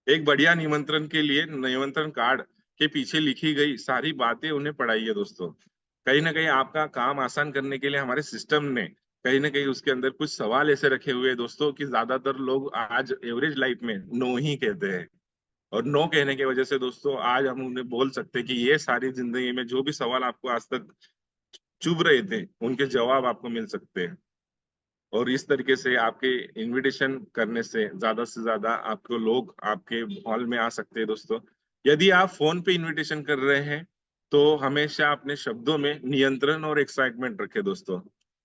एक बढ़िया निमंत्रण के लिए निमंत्रण कार्ड के पीछे लिखी गई सारी बातें उन्हें पढ़ाइए दोस्तों। कहीं ना कहीं आपका काम आसान करने के लिए हमारे सिस्टम ने कहीं ना कहीं उसके अंदर कुछ सवाल ऐसे रखे हुए हैं दोस्तों कि ज्यादातर लोग आज एवरेज लाइफ में नो ही कहते हैं, और नो कहने की वजह से दोस्तों आज हम उन्हें बोल सकते हैं कि ये सारी जिंदगी में जो भी सवाल आपको आज तक चुभ रहे थे उनके जवाब आपको मिल सकते हैं। और इस तरीके से आपके इनविटेशन करने से ज्यादा आपको लोग आपके हॉल में आ सकते हैं दोस्तों। यदि आप फोन पे इनविटेशन कर रहे हैं तो हमेशा अपने शब्दों में नियंत्रण और एक्साइटमेंट रखें दोस्तों।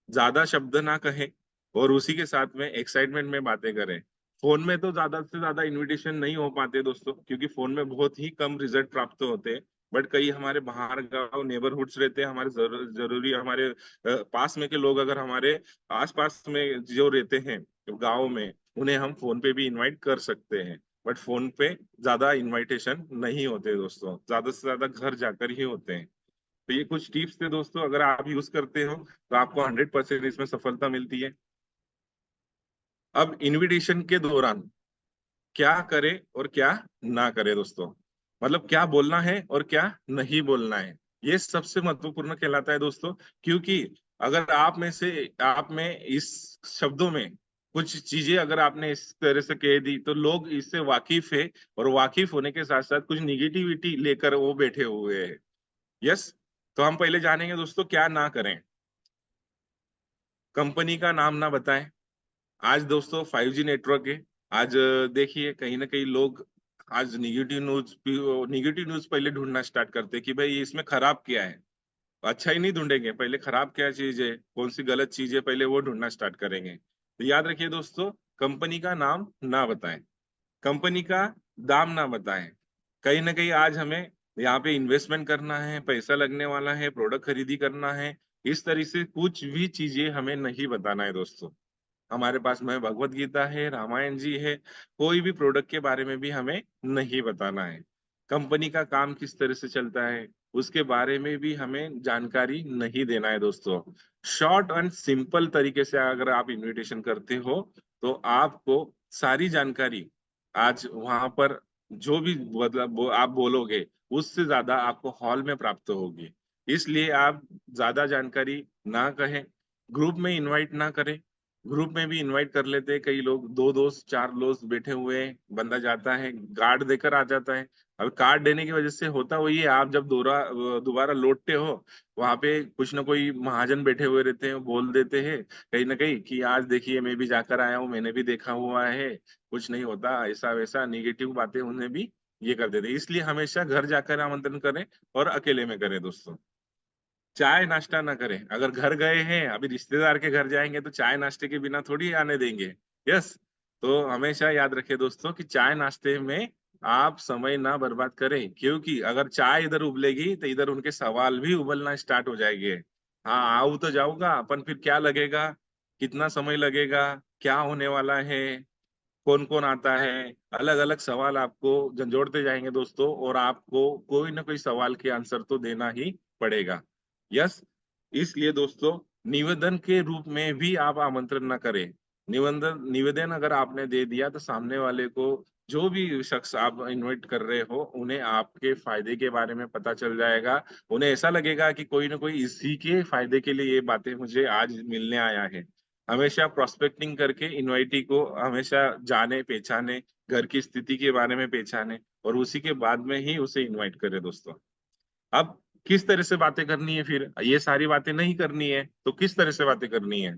ज्यादा शब्द ना कहें, और उसी के साथ में एक्साइटमेंट में बातें करें। फोन में तो ज्यादा से ज्यादा इनविटेशन नहीं हो पाते दोस्तों, क्योंकि फोन में बहुत ही कम रिजल्ट प्राप्त होते हैं। बट कई हमारे बाहर गांव नेबरहुड्स रहते हैं, हमारे जरूरी हमारे पास में के लोग अगर हमारे आसपास में जो रहते हैं गांव में, उन्हें हम फोन पे भी इनवाइट कर सकते हैं। बट फोन पे ज्यादा इनविटेशन नहीं होते दोस्तों, ज्यादा से ज्यादा घर जाकर ही होते हैं। तो ये कुछ टिप्स थे दोस्तों, अगर आप यूज करते हो तो आपको 100% इसमें सफलता मिलती है। अब इनविटेशन के दौरान क्या करे और क्या ना करे दोस्तों, मतलब क्या बोलना है और क्या नहीं बोलना है, ये सबसे महत्वपूर्ण कहलाता है दोस्तों। क्योंकि अगर आप में इस शब्दों में कुछ चीजें अगर आपने इस तरह से कह दी तो लोग इससे वाकिफ है, और वाकिफ होने के साथ साथ कुछ निगेटिविटी लेकर वो बैठे हुए हैं। यस। तो हम पहले जानेंगे दोस्तों क्या ना करें। कंपनी का नाम ना बताएं। आज दोस्तों 5G नेटवर्क है। आज देखिए कहीं ना कहीं लोग आज निगेटिव न्यूज पहले ढूंढना स्टार्ट करते हैं कि भाई इसमें खराब क्या है। अच्छा ही नहीं ढूंढेंगे, पहले खराब क्या चीज है, कौन सी गलत चीज है, पहले वो ढूंढना स्टार्ट करेंगे। तो याद रखिए दोस्तों, कंपनी का नाम ना बताएं, कंपनी का दाम ना बताएं। कहीं ना कहीं आज हमें यहाँ पे इन्वेस्टमेंट करना है, पैसा लगने वाला है, प्रोडक्ट खरीदी करना है, इस तरह से कुछ भी चीजें हमें नहीं बताना है दोस्तों। हमारे पास में भगवत गीता है, रामायण जी है, कोई भी प्रोडक्ट के बारे में भी हमें नहीं बताना है। कंपनी का काम किस तरह से चलता है उसके बारे में भी हमें जानकारी नहीं देना है दोस्तों। शॉर्ट एंड सिंपल तरीके से अगर आप इनविटेशन करते हो तो आपको सारी जानकारी आज वहां पर जो भी मतलब आप बोलोगे उससे ज्यादा आपको हॉल में प्राप्त होगी। इसलिए आप ज्यादा जानकारी ना कहें, ग्रुप में इनवाइट ना करें। ग्रुप में भी इनवाइट कर लेते हैं कई लोग, दो दोस्त चार दोस्त बैठे हुए हैं, बंदा जाता है कार्ड देकर आ जाता है। अब कार्ड देने की वजह से होता वही है, आप जब दोबारा लौटते हो वहां पे कुछ ना कोई महाजन बैठे हुए रहते हैं, बोल देते हैं कहीं ना कहीं कि आज देखिए मैं भी जाकर आया हूँ, मैंने भी देखा हुआ है, कुछ नहीं होता, ऐसा वैसा निगेटिव बातें उन्हें भी ये कर देते हैं। इसलिए हमेशा घर जाकर आमंत्रण करें और अकेले में करें दोस्तों। चाय नाश्ता ना करें, अगर घर गए हैं अभी रिश्तेदार के घर जाएंगे तो चाय नाश्ते के बिना थोड़ी आने देंगे। यस। तो हमेशा याद रखें दोस्तों कि चाय नाश्ते में आप समय ना बर्बाद करें, क्योंकि अगर चाय इधर उबलेगी तो इधर उनके सवाल भी उबलना स्टार्ट हो जाएंगे। हाँ आऊ तो जाऊंगा अपन, फिर क्या लगेगा, कितना समय लगेगा, क्या होने वाला है, कौन कौन आता है, अलग अलग सवाल आपको झंझोड़ते जाएंगे दोस्तों, और आपको कोई ना कोई सवाल के आंसर तो देना ही पड़ेगा। यस। इसलिए दोस्तों निवेदन के रूप में भी आप आमंत्रण ना करें। निवेदन निवेदन अगर आपने दे दिया तो सामने वाले को, जो भी शख्स आप इनवाइट कर रहे हो, उन्हें आपके फायदे के बारे में पता चल जाएगा। उन्हें ऐसा लगेगा कि कोई ना कोई इसी के फायदे के लिए ये बातें मुझे आज मिलने आया है। हमेशा प्रोस्पेक्टिंग करके इनवाइटी को हमेशा जाने पहचाने, घर की स्थिति के बारे में पहचाने, और उसी के बाद में ही उसे इनवाइट करें दोस्तों। अब किस तरह से बातें करनी है, फिर ये सारी बातें नहीं करनी है तो किस तरह से बातें करनी है,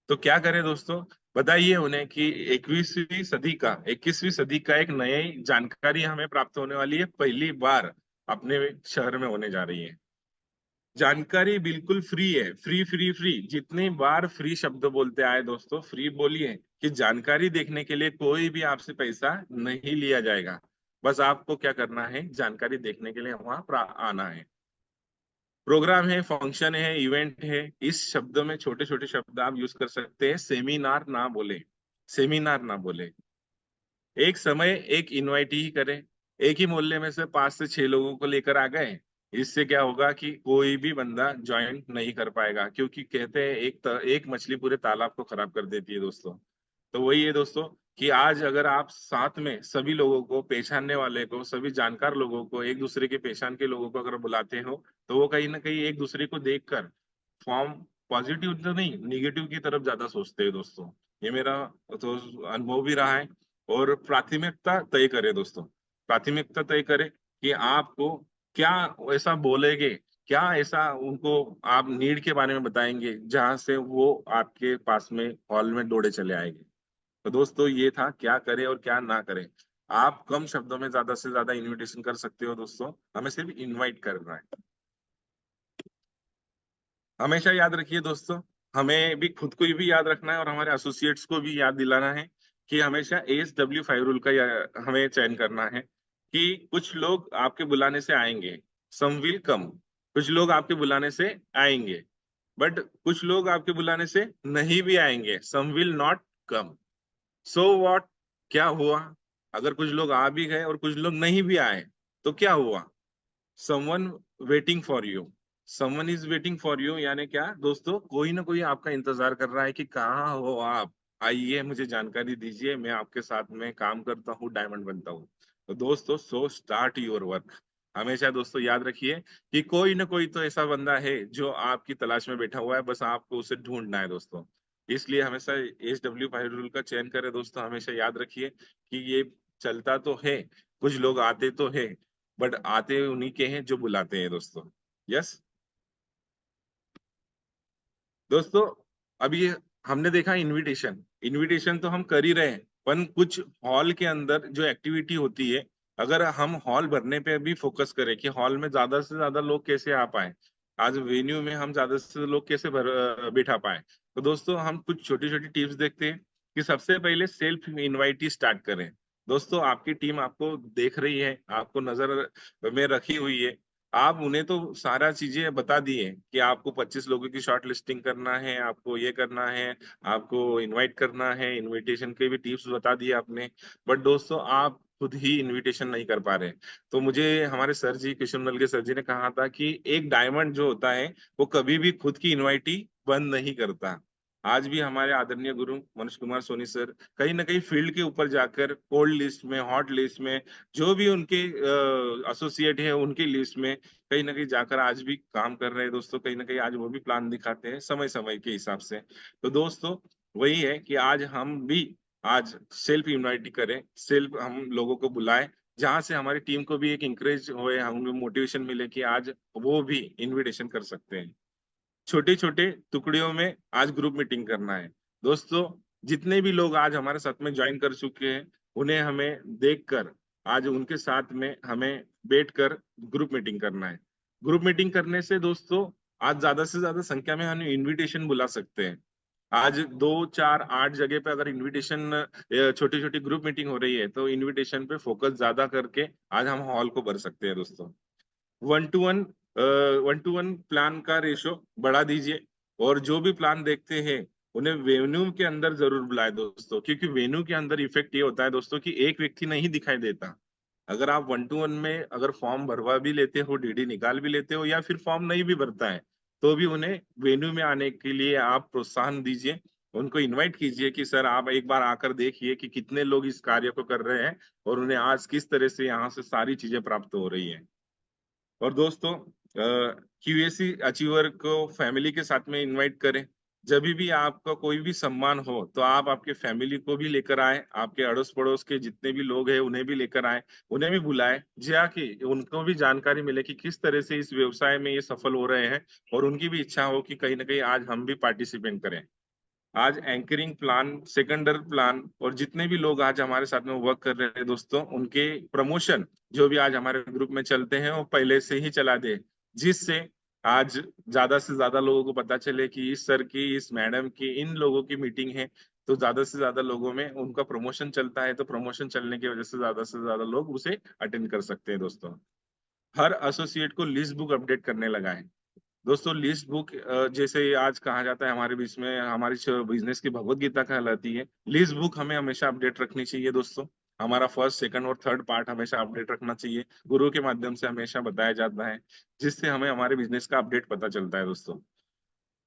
तो क्या करें दोस्तों, बताइए उन्हें कि 21वीं सदी का एक नई जानकारी हमें प्राप्त होने वाली है, पहली बार अपने शहर में होने जा रही है। जानकारी बिल्कुल फ्री है, फ्री फ्री फ्री, जितनी बार फ्री शब्द बोलते आए दोस्तों, फ्री बोलिए कि जानकारी देखने के लिए कोई भी आपसे पैसा नहीं लिया जाएगा। बस आपको क्या करना है, जानकारी देखने के लिए वहां आना है। प्रोग्राम है, फंक्शन है, इवेंट है, इस शब्द में छोटे छोटे शब्द आप यूज कर सकते हैं। सेमिनार ना बोले, सेमिनार ना बोले। एक समय एक इनवाइट ही करें, एक ही मोहल्ले में से 5 से 6 लोगों को लेकर आ गए, इससे क्या होगा कि कोई भी बंदा ज्वाइन नहीं कर पाएगा, क्योंकि कहते हैं एक मछली पूरे तालाब को खराब कर देती है दोस्तों। तो वही है दोस्तों कि आज अगर आप साथ में सभी लोगों को, पहचानने वाले को, सभी जानकार लोगों को, एक दूसरे के पहचान के लोगों को अगर बुलाते हो, तो वो कहीं ना कहीं एक दूसरे को देखकर फॉर्म पॉजिटिव तो नहीं निगेटिव की तरफ ज्यादा सोचते हैं दोस्तों। ये मेरा तो अनुभव भी रहा है। और प्राथमिकता तय करें दोस्तों, प्राथमिकता तय करें कि आपको क्या ऐसा बोलेंगे, क्या ऐसा उनको आप नीड के बारे में बताएंगे जहां से वो आपके पास में हॉल में दौड़े चले आएंगे। तो दोस्तों ये था क्या करें और क्या ना करें। आप कम शब्दों में ज्यादा से ज्यादा इनविटेशन कर सकते हो दोस्तों, हमें सिर्फ इनवाइट करना है। हमेशा याद रखिए दोस्तों हमें भी खुद को भी याद रखना है और हमारे एसोसिएट्स को भी याद दिलाना है कि हमेशा ASW5 रूल का हमें चयन करना है कि कुछ लोग आपके बुलाने से आएंगे, सम विल कम, कुछ लोग आपके बुलाने से आएंगे, बट कुछ लोग आपके बुलाने से नहीं भी आएंगे, some will not come. So what, क्या हुआ? अगर कुछ लोग आ भी गए और कुछ लोग नहीं भी आए तो क्या हुआ? Someone waiting for you, someone is waiting for you, यानी क्या दोस्तों, कोई ना कोई आपका इंतजार कर रहा है कि कहाँ हो आप, आइए मुझे जानकारी दीजिए, मैं आपके साथ में काम करता हूँ, डायमंड बनता हूँ। तो दोस्तों, सो स्टार्ट योर वर्क। हमेशा दोस्तों याद रखिए कि कोई ना कोई तो ऐसा बंदा है जो आपकी तलाश में बैठा हुआ है, बस आपको उसे ढूंढना है दोस्तों। इसलिए हमेशा ASW5 रूल का चयन करें दोस्तों। हमेशा याद रखिए कि ये चलता तो है, कुछ लोग आते तो है, बट आते उन्हीं के हैं जो बुलाते हैं दोस्तों। यस दोस्तों, अभी हमने देखा इनविटेशन, इनविटेशन तो हम कर ही रहे हैं, पर कुछ हॉल के अंदर जो एक्टिविटी होती है, अगर हम हॉल भरने पे भी फोकस करें कि हॉल में ज्यादा से ज्यादा लोग कैसे आ पाए, आज वेन्यू में हम ज्यादा से लोग कैसे बिठा पाए, तो दोस्तों हम कुछ छोटी छोटी टिप्स देखते हैं कि सबसे पहले सेल्फ इनवाइटी स्टार्ट करें। दोस्तों, आपकी टीम आपको देख रही है, आपको नजर में रखी हुई है, आप उन्हें तो सारा चीजें बता दिए कि आपको 25 लोगों की शॉर्ट लिस्टिंग करना है, आपको ये करना है, आपको इनवाइट करना है, इनविटेशन के भी टिप्स बता दिए आपने, बट दोस्तों आप खुद ही इनविटेशन नहीं कर पा रहे। तो मुझे हमारे सर जी, किशन के सर जी ने कहा था कि एक डायमंड जो होता है वो कभी भी खुद की इनवाइटी बंद नहीं करता। आज भी हमारे आदरणीय गुरु मनोज कुमार सोनी सर कहीं ना कहीं फील्ड के ऊपर जाकर कोल्ड लिस्ट में, हॉट लिस्ट में, जो भी उनके एसोसिएट है उनकी लिस्ट में कहीं ना कहीं जाकर आज भी काम कर रहे हैं दोस्तों। कहीं ना कहीं आज वो भी प्लान दिखाते हैं समय समय के हिसाब से। तो दोस्तों, वही है कि आज हम भी आज सेल्फ यूनाइटी करें, सेल्फ हम लोगों को बुलाएं, जहां से हमारी टीम को भी एक इंकरेज होए, हमें मोटिवेशन मिले कि आज वो भी इनविटेशन कर सकते हैं। छोटे छोटे टुकड़ियों में आज ग्रुप मीटिंग करना है दोस्तों। जितने भी लोग आज हमारे साथ में ज्वाइन कर चुके हैं, उन्हें हमें देखकर आज उनके साथ में हमें बैठकर ग्रुप मीटिंग करना है। ग्रुप मीटिंग करने से दोस्तों आज ज्यादा से ज्यादा संख्या में हम इनविटेशन बुला सकते हैं। आज 2 4 8 जगह पे अगर इनविटेशन, छोटी छोटी ग्रुप मीटिंग हो रही है, तो इनविटेशन पे फोकस ज्यादा करके आज हम हॉल को भर सकते हैं दोस्तों। One two one one two one plan का रेशो बढ़ा दीजिए, और जो भी प्लान देखते हैं उन्हें वेन्यू के अंदर जरूर बुलाए दोस्तों, क्योंकि वेन्यू के अंदर इफेक्ट ये होता है दोस्तों कि एक व्यक्ति नहीं दिखाई देता। अगर आप 1 to 1 में अगर फॉर्म भरवा भी लेते हो, डीडी निकाल भी लेते हो, या फिर फॉर्म नहीं भी भरता है, तो भी उन्हें वेन्यू में आने के लिए आप प्रोत्साहन दीजिए, उनको इनवाइट कीजिए कि सर आप एक बार आकर देखिए कि कितने लोग इस कार्य को कर रहे हैं और उन्हें आज किस तरह से यहाँ से सारी चीजें प्राप्त हो रही हैं। और दोस्तों, QAC अचीवर को फैमिली के साथ में इनवाइट करें। जब भी आपका कोई भी सम्मान हो तो आप आपके फैमिली को भी लेकर आए, आपके अड़ोस पड़ोस के जितने भी लोग हैं उन्हें भी लेकर आए, उन्हें भी बुलाएं, जाके उनको भी जानकारी मिले कि किस तरह से इस व्यवसाय में ये सफल हो रहे हैं, और उनकी भी इच्छा हो कि कहीं ना कहीं आज हम भी पार्टिसिपेट करें। आज एंकरिंग प्लान, सेकेंडर प्लान, और जितने भी लोग आज हमारे साथ में वर्क कर रहे हैं दोस्तों, उनके प्रमोशन जो भी आज हमारे ग्रुप में चलते हैं वो पहले से ही चला दे, जिससे आज ज्यादा से ज्यादा लोगों को पता चले कि इस सर की, इस मैडम की, इन लोगों की मीटिंग है, तो ज्यादा से ज्यादा लोगों में उनका प्रमोशन चलता है, तो प्रमोशन चलने की वजह से ज्यादा लोग उसे अटेंड कर सकते हैं दोस्तों। हर एसोसिएट को लिस्ट बुक अपडेट करने लगा है दोस्तों। लिस्ट बुक, जैसे आज कहा जाता है हमारे बीच में, हमारी बिजनेस की भगवत गीता कहलाती है, लिस्ट बुक हमें हमेशा अपडेट रखनी चाहिए दोस्तों। हमारा फर्स्ट, सेकंड और थर्ड पार्ट हमेशा अपडेट रखना चाहिए, गुरु के माध्यम से हमेशा बताया जाता है, जिससे हमें हमारे बिजनेस का अपडेट पता चलता है दोस्तों।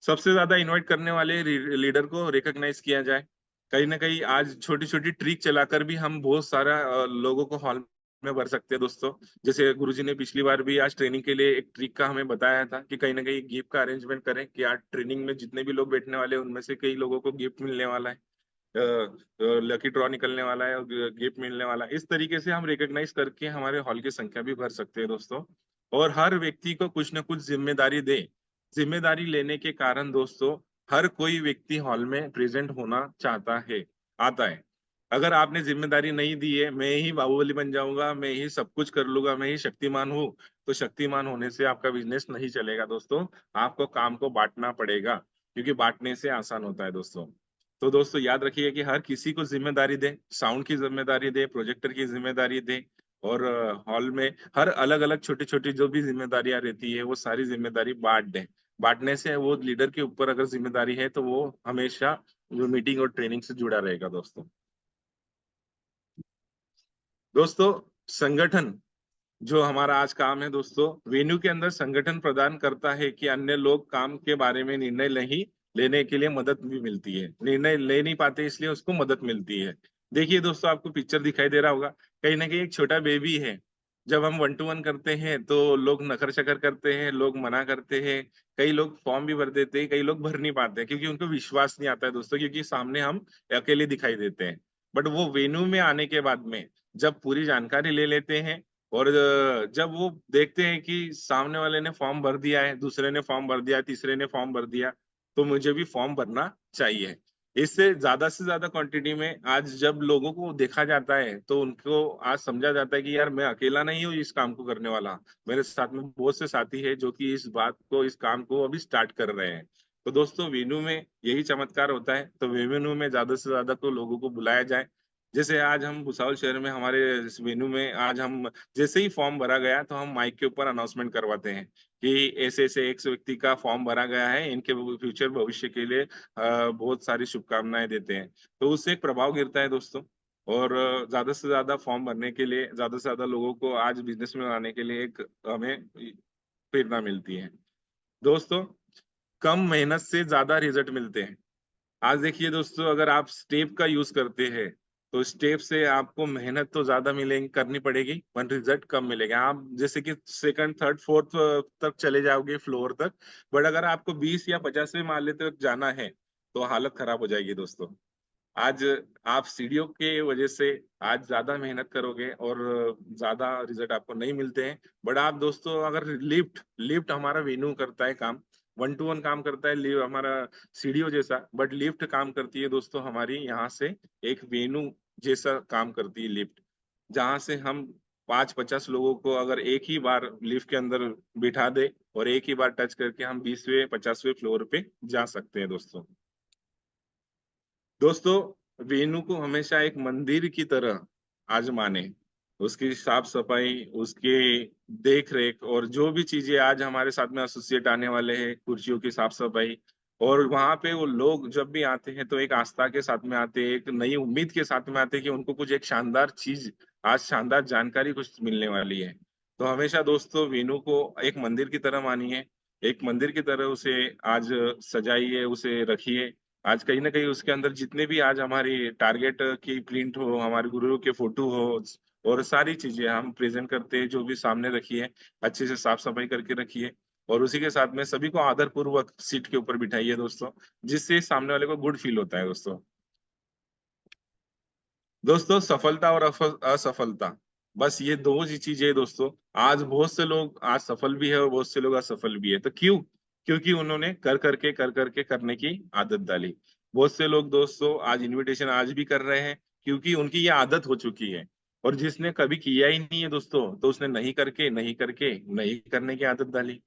सबसे ज्यादा इन्वाइट करने वाले लीडर को रिकॉग्नाइज किया जाए। कहीं ना कहीं आज छोटी छोटी ट्रिक चलाकर भी हम बहुत सारा लोगों को हॉल में भर सकते हैं दोस्तों। जैसे गुरुजी ने पिछली बार भी आज ट्रेनिंग के लिए एक ट्रिक का हमें बताया था कि कहीं ना कहीं गिफ्ट का अरेंजमेंट करें, कि आज ट्रेनिंग में जितने भी लोग बैठने वाले हैं उनमें से कई लोगों को गिफ्ट मिलने वाला है, लकी ड्रॉ निकलने वाला है और गिफ्ट मिलने वाला है। इस तरीके से हम रिकॉग्नाइज करके हमारे हॉल की संख्या भी भर सकते हैं दोस्तों। और हर व्यक्ति को कुछ न कुछ जिम्मेदारी दे। जिम्मेदारी लेने के कारण दोस्तों हर कोई व्यक्ति हॉल में प्रेजेंट होना चाहता है, आता है। अगर आपने जिम्मेदारी नहीं दी है, मैं ही बाहुबली बन जाऊंगा, मैं ही सब कुछ कर लूंगा, मैं ही शक्तिमान हूँ, तो शक्तिमान होने से आपका बिजनेस नहीं चलेगा दोस्तों। आपको काम को बांटना पड़ेगा। क्योंकि बांटने से आसान होता है दोस्तों। तो दोस्तों याद रखिए कि हर किसी को जिम्मेदारी दे, साउंड की जिम्मेदारी दे, प्रोजेक्टर की जिम्मेदारी दे, और हॉल में हर अलग अलग छोटी छोटी जो भी जिम्मेदारियां रहती है वो सारी जिम्मेदारी बांट दें। बांटने से वो लीडर के ऊपर अगर जिम्मेदारी है तो वो हमेशा जो मीटिंग और ट्रेनिंग से जुड़ा रहेगा दोस्तों। दोस्तों संगठन जो हमारा आज काम है दोस्तों, वेन्यू के अंदर संगठन प्रदान करता है कि अन्य लोग काम के बारे में निर्णय नहीं लेने के लिए मदद भी मिलती है, निर्णय ले नहीं पाते इसलिए उसको मदद मिलती है। देखिए दोस्तों, आपको पिक्चर दिखाई दे रहा होगा, कहीं ना कहीं एक छोटा बेबी है। जब हम 1-to-1 करते हैं तो लोग नखर चकर करते हैं, लोग मना करते हैं, कई लोग फॉर्म भी भर देते हैं, कई लोग भर नहीं पाते हैं क्योंकि उनको विश्वास नहीं आता है दोस्तों, क्योंकि सामने हम अकेले दिखाई देते हैं। बट वो वेन्यू में आने के बाद में जब पूरी जानकारी ले लेते हैं और जब वो देखते हैं कि सामने वाले ने फॉर्म भर दिया है, दूसरे ने फॉर्म भर दिया, तीसरे ने फॉर्म भर दिया, तो मुझे भी फॉर्म भरना चाहिए। इससे से ज्यादा क्वांटिटी में आज जब लोगों को देखा जाता है तो उनको आज समझा जाता है कि यार मैं अकेला नहीं हूँ इस काम को करने वाला, मेरे साथ में बहुत से साथी है जो कि इस बात को, इस काम को अभी स्टार्ट कर रहे हैं। तो दोस्तों वेन्यू में यही चमत्कार होता है, तो वेन्यू में ज्यादा से ज्यादा को लोगों को बुलाया जाए। जैसे आज हम भुसावल शहर में हमारे इस वेन्यू में आज हम जैसे ही फॉर्म भरा गया तो हम माइक के ऊपर अनाउंसमेंट करवाते हैं कि ऐसे ऐसे एक व्यक्ति का फॉर्म भरा गया है, इनके फ्यूचर भविष्य के लिए बहुत सारी शुभकामनाएं देते हैं। तो उससे एक प्रभाव गिरता है दोस्तों, और ज्यादा से ज्यादा फॉर्म भरने के लिए, ज्यादा से ज्यादा लोगों को आज बिजनेस में लाने के लिए एक हमें प्रेरणा मिलती है दोस्तों। कम मेहनत से ज्यादा रिजल्ट मिलते हैं। आज देखिए दोस्तों, अगर आप स्टेप का यूज करते हैं तो स्टेप से आपको मेहनत तो ज्यादा मिलेगी, करनी पड़ेगी, पर रिजल्ट कम मिलेगा। आप जैसे कि सेकंड, थर्ड, फोर्थ तक चले जाओगे फ्लोर तक, बट अगर आपको 20 या 50वें माले तक जाना है तो हालत खराब हो जाएगी दोस्तों। आज आप सीढ़ियों के वजह से आज ज्यादा मेहनत करोगे और ज्यादा रिजल्ट आपको नहीं मिलते हैं। बट आप दोस्तों अगर लिफ्ट लिफ्ट हमारा वेन्यू करता है काम, 1-to-1 काम करता है लिफ्ट हमारा सीढ़ियों जैसा, बट लिफ्ट काम करती है दोस्तों हमारी यहाँ से एक वेन्यू जैसा काम करती है लिफ्ट, जहाँ से हम 5-50 लोगों को अगर एक ही बार लिफ्ट के अंदर बिठा दे और एक ही बार टच करके हम 20वें 50वें फ्लोर पे जा सकते हैं दोस्तों। दोस्तों वेन्यू को हमेशा एक मंदिर की तरह आज माने, उसकी साफ सफाई, उसके देख रेख और जो भी चीजें आज हमारे साथ में एसोसिएट आने वाले हैं, कुर्सियों की साफ सफाई, और वहां पे वो लोग जब भी आते हैं तो एक आस्था के साथ में आते हैं, एक नई उम्मीद के साथ में आते हैं कि उनको कुछ एक शानदार चीज, आज शानदार जानकारी कुछ मिलने वाली है। तो हमेशा दोस्तों वेन्यू को एक मंदिर की तरह मानिए, एक मंदिर की तरह उसे आज सजाइए, उसे रखिए। आज कहीं ना कहीं उसके अंदर जितने भी आज हमारी टारगेट की प्रिंट हो, हमारे गुरु के फोटो हो, और सारी चीजें हम प्रेजेंट करते हैं जो भी सामने रखिए, अच्छे से साफ सफाई करके रखिए, और उसी के साथ में सभी को आदर पूर्वक सीट के ऊपर बिठाइए दोस्तों, जिससे सामने वाले को गुड फील होता है दोस्तों। दोस्तों सफलता और असफलता, बस ये दो ही चीजें हैं दोस्तों। आज बहुत से लोग आज सफल भी है और बहुत से लोग असफल भी है, तो क्यों? क्योंकि उन्होंने कर करके करने की आदत डाली। बहुत से लोग दोस्तों आज इनविटेशन आज भी कर रहे हैं क्योंकि उनकी ये आदत हो चुकी है, और जिसने कभी किया ही नहीं है दोस्तों तो उसने नहीं करने की आदत डाली।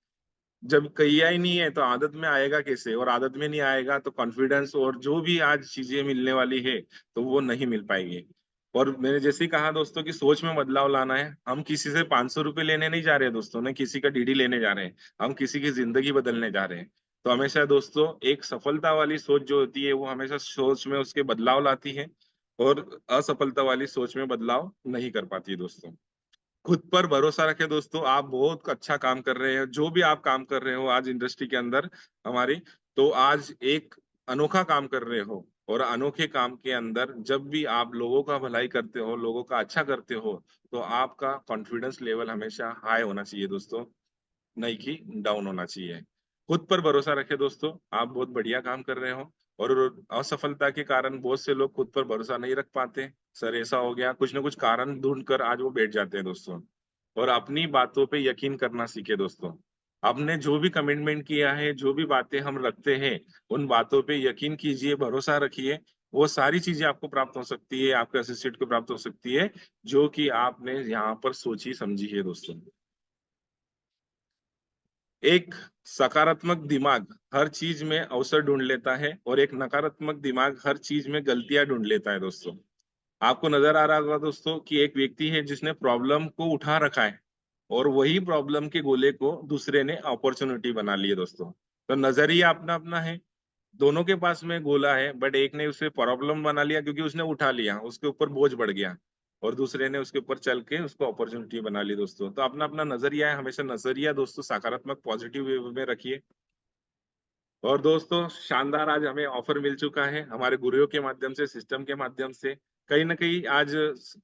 जब किया ही नहीं है तो आदत में आएगा कैसे, और आदत में नहीं आएगा तो कॉन्फिडेंस और जो भी आज चीजें मिलने वाली है तो वो नहीं मिल पाएगी। और मैंने जैसे ही कहा दोस्तों कि सोच में बदलाव लाना है, हम किसी से 500 रुपये लेने नहीं जा रहे हैं दोस्तों, न किसी का डीडी लेने जा रहे हैं, हम किसी की जिंदगी बदलने जा रहे हैं। तो हमेशा दोस्तों एक सफलता वाली सोच जो होती है वो हमेशा सोच में उसके बदलाव लाती है, और असफलता वाली सोच में बदलाव नहीं कर पाती है दोस्तों। खुद पर भरोसा रखे दोस्तों, आप बहुत अच्छा काम कर रहे हो, जो भी आप काम कर रहे हो आज इंडस्ट्री के अंदर हमारी, तो आज एक अनोखा काम कर रहे हो, और अनोखे काम के अंदर जब भी आप लोगों का भलाई करते हो, लोगों का अच्छा करते हो, तो आपका कॉन्फिडेंस लेवल हमेशा हाई होना चाहिए दोस्तों, नहीं कि डाउन होना चाहिए। खुद पर भरोसा रखे दोस्तों, आप बहुत बढ़िया काम कर रहे हो, और असफलता के कारण बहुत से लोग खुद पर भरोसा नहीं रख पाते। सर ऐसा हो गया, कुछ ना कुछ कारण ढूंढकर आज वो बैठ जाते हैं दोस्तों। और अपनी बातों पे यकीन करना सीखे दोस्तों। आपने जो भी कमिटमेंट किया है, जो भी बातें हम रखते हैं, उन बातों पे यकीन कीजिए, भरोसा रखिए, वो सारी चीजें आपको प्राप्त हो सकती है, आपके असिस्टेंट को प्राप्त हो सकती है, जो कि आपने यहाँ पर सोची समझी है दोस्तों। एक सकारात्मक दिमाग हर चीज में अवसर ढूंढ लेता है और एक नकारात्मक दिमाग हर चीज में गलतियां ढूंढ लेता है दोस्तों। आपको नजर आ रहा होगा दोस्तों कि एक व्यक्ति है जिसने प्रॉब्लम को उठा रखा है और वही प्रॉब्लम के गोले को दूसरे ने अपॉर्चुनिटी बना ली है दोस्तों। तो नजरिया अपना अपना है, दोनों के पास में गोला है, बट एक ने उसे प्रॉब्लम बना लिया क्योंकि उसने उठा लिया, उसके ऊपर बोझ बढ़ गया, और दूसरे ने उसके ऊपर चल के उसको अपॉर्चुनिटी बना ली दोस्तों। तो अपना अपना नजरिया है, हमेशा नजरिया दोस्तों सकारात्मक पॉजिटिव वे में रखिए। और दोस्तों शानदार आज हमें ऑफर मिल चुका है हमारे गुरुओं के माध्यम से, सिस्टम के माध्यम से। कहीं ना कहीं आज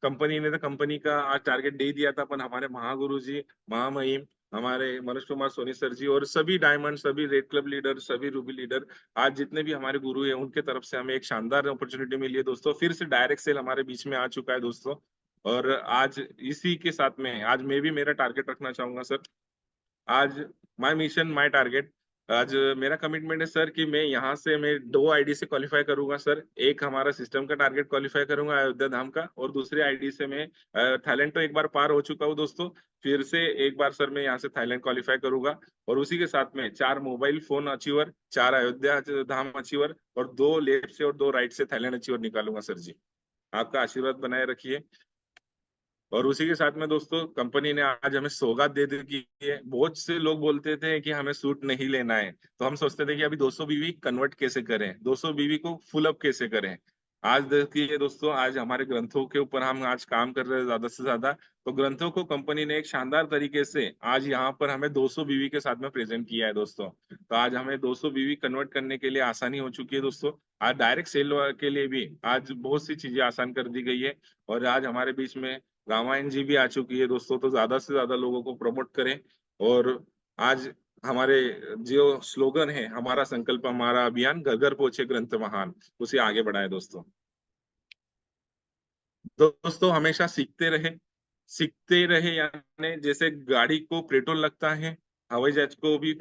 कंपनी ने तो कंपनी का आज टारगेट दे ही दिया था, पर हमारे महागुरु जी, महामहिम हमारे मनोज कुमार सोनी सर जी और सभी डायमंड, सभी रेड क्लब लीडर, सभी रूबी लीडर, आज जितने भी हमारे गुरु हैं उनके तरफ से हमें एक शानदार अपॉर्चुनिटी मिली है दोस्तों। फिर से डायरेक्ट सेल हमारे बीच में आ चुका है दोस्तों। और आज इसी के साथ में आज मैं भी मेरा टारगेट रखना चाहूंगा सर। आज माय मिशन माय टारगेट, आज मेरा कमिटमेंट है सर कि मैं यहाँ से मैं 2 आईडी से क्वालिफाई करूंगा सर। एक हमारा सिस्टम का टारगेट क्वालिफाई करूंगा अयोध्या धाम का, और दूसरे आईडी से मैं थाईलैंड तो एक बार पार हो चुका हूँ दोस्तों, फिर से एक बार सर मैं यहाँ से थाईलैंड क्वालिफाई करूंगा। और उसी के साथ में 4 मोबाइल फोन अचीवर, 4 अयोध्या धाम अचीवर, और 2 लेफ्ट से और 2 राइट से थाईलैंड अचीवर निकालूंगा सर जी। आपका आशीर्वाद बनाए रखिए। और उसी के साथ में दोस्तों कंपनी ने आज हमें सौगात दे दी की है। बहुत से लोग बोलते थे कि हमें सूट नहीं लेना है, तो हम सोचते थे कि अभी 200 बीवी कन्वर्ट कैसे करें, 200 बीवी को फुल अप कैसे करें। आज देखिए दोस्तों, आज हमारे ग्रंथों के ऊपर हम आज काम कर रहे हैं ज्यादा से ज्यादा। तो ग्रंथों को कंपनी ने एक शानदार तरीके से आज यहाँ पर हमें 200 बीवी के साथ में प्रेजेंट किया है दोस्तों। तो आज हमें 200 बीवी कन्वर्ट करने के लिए आसानी हो चुकी है दोस्तों। आज डायरेक्ट सेल के लिए भी आज बहुत सी चीजें आसान कर दी गई है। और आज हमारे बीच में रामायण जी भी आ चुकी है दोस्तों। तो ज्यादा से ज्यादा लोगों को प्रमोट करें। और आज हमारे जो स्लोगन है, हमारा संकल्प हमारा अभियान, घर घर पहुंचे ग्रंथ महान, उसे आगे बढ़ाए दोस्तों। दोस्तों हमेशा सीखते रहे, यानी जैसे गाड़ी को पेट्रोल लगता है, हवाई जहाज को भी